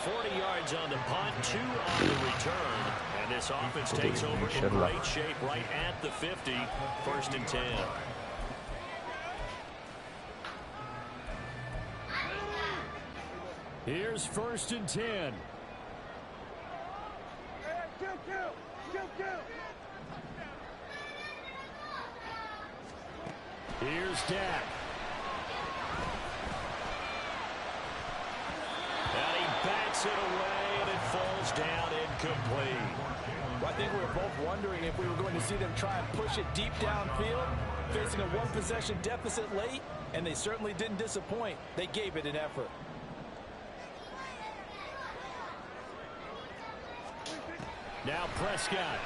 40 yards on the punt, 2 on the return. And this offense takes over in great shape right at the 50. 1st and 10. Here's 1st and 10. Here's Dak. And he backs it away, and it falls down incomplete. Well, I think we were both wondering if we were going to see them try and push it deep downfield, facing a 1-possession deficit late, and they certainly didn't disappoint. They gave it an effort. Now Prescott.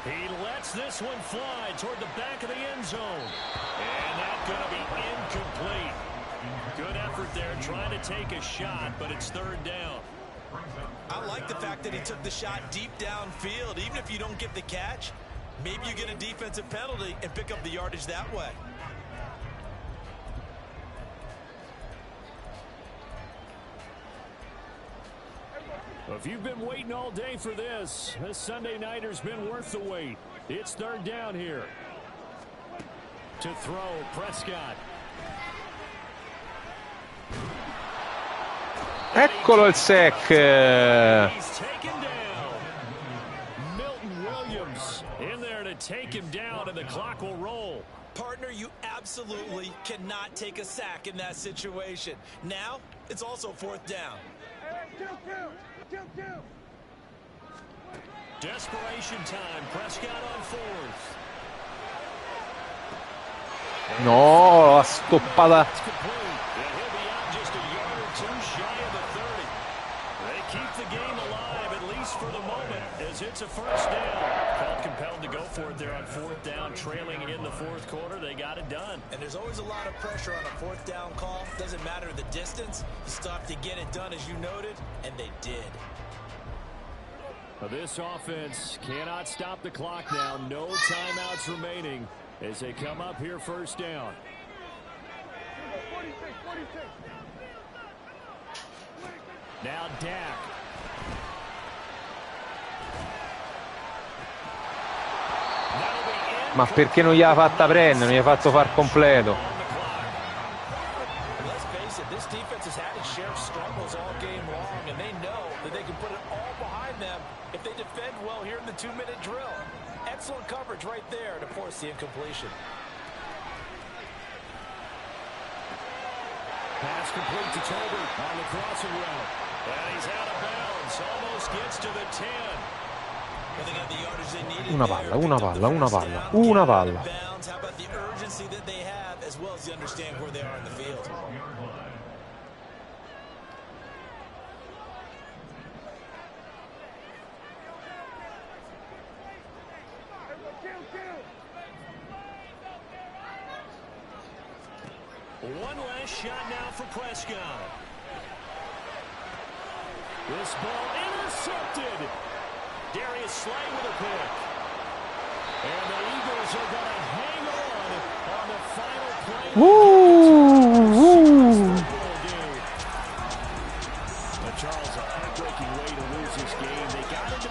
He lets this one fly toward the back of the end zone. And that's going to be incomplete. Good effort there trying to take a shot, but it's 3rd down. I like the fact that he took the shot deep downfield. Even if you don't get the catch, maybe you get a defensive penalty and pick up the yardage that way. If you've been waiting all day for this Sunday nighter's been worth the wait. It's 3rd down here. To throw, Prescott. Eccolo il sack. He's taken down. Milton Williams in there to take him down, and the clock will roll. Partner, you absolutely cannot take a sack in that situation. Now, it's also 4th down. Desperation time. Prescott on 4th. No, la stoppata. He'll be out just a yard or 2 shy of the 30. They keep the game alive, at least for the moment, as it's a 1st down. Felt compelled to go for it there on 4th down, trailing in the 4th quarter. They got it done. And there's always a lot of pressure on a 4th down call. Doesn't matter the distance. You still have to get it done, as you noted, and they did. This offense cannot stop the clock now. No timeouts remaining as they come up here 1st down. Now Dak. Ma perché non gliel'ha fatta prendere? Non gli ha fatto far completo. if they defend well here in the 2-minute drill. Excellent coverage right there to force the incompletion. Pass complete to Tolbert on the crossing route. And he's out of bounds. Almost gets to the 10. Una palla. How about the urgency that they have as well as they understand where they are in the field? One last shot now for Prescott. This ball intercepted. Darius Slay with a pick. And the Eagles are going to hang on the final play. Charles, a heartbreaking way to lose this game. They got into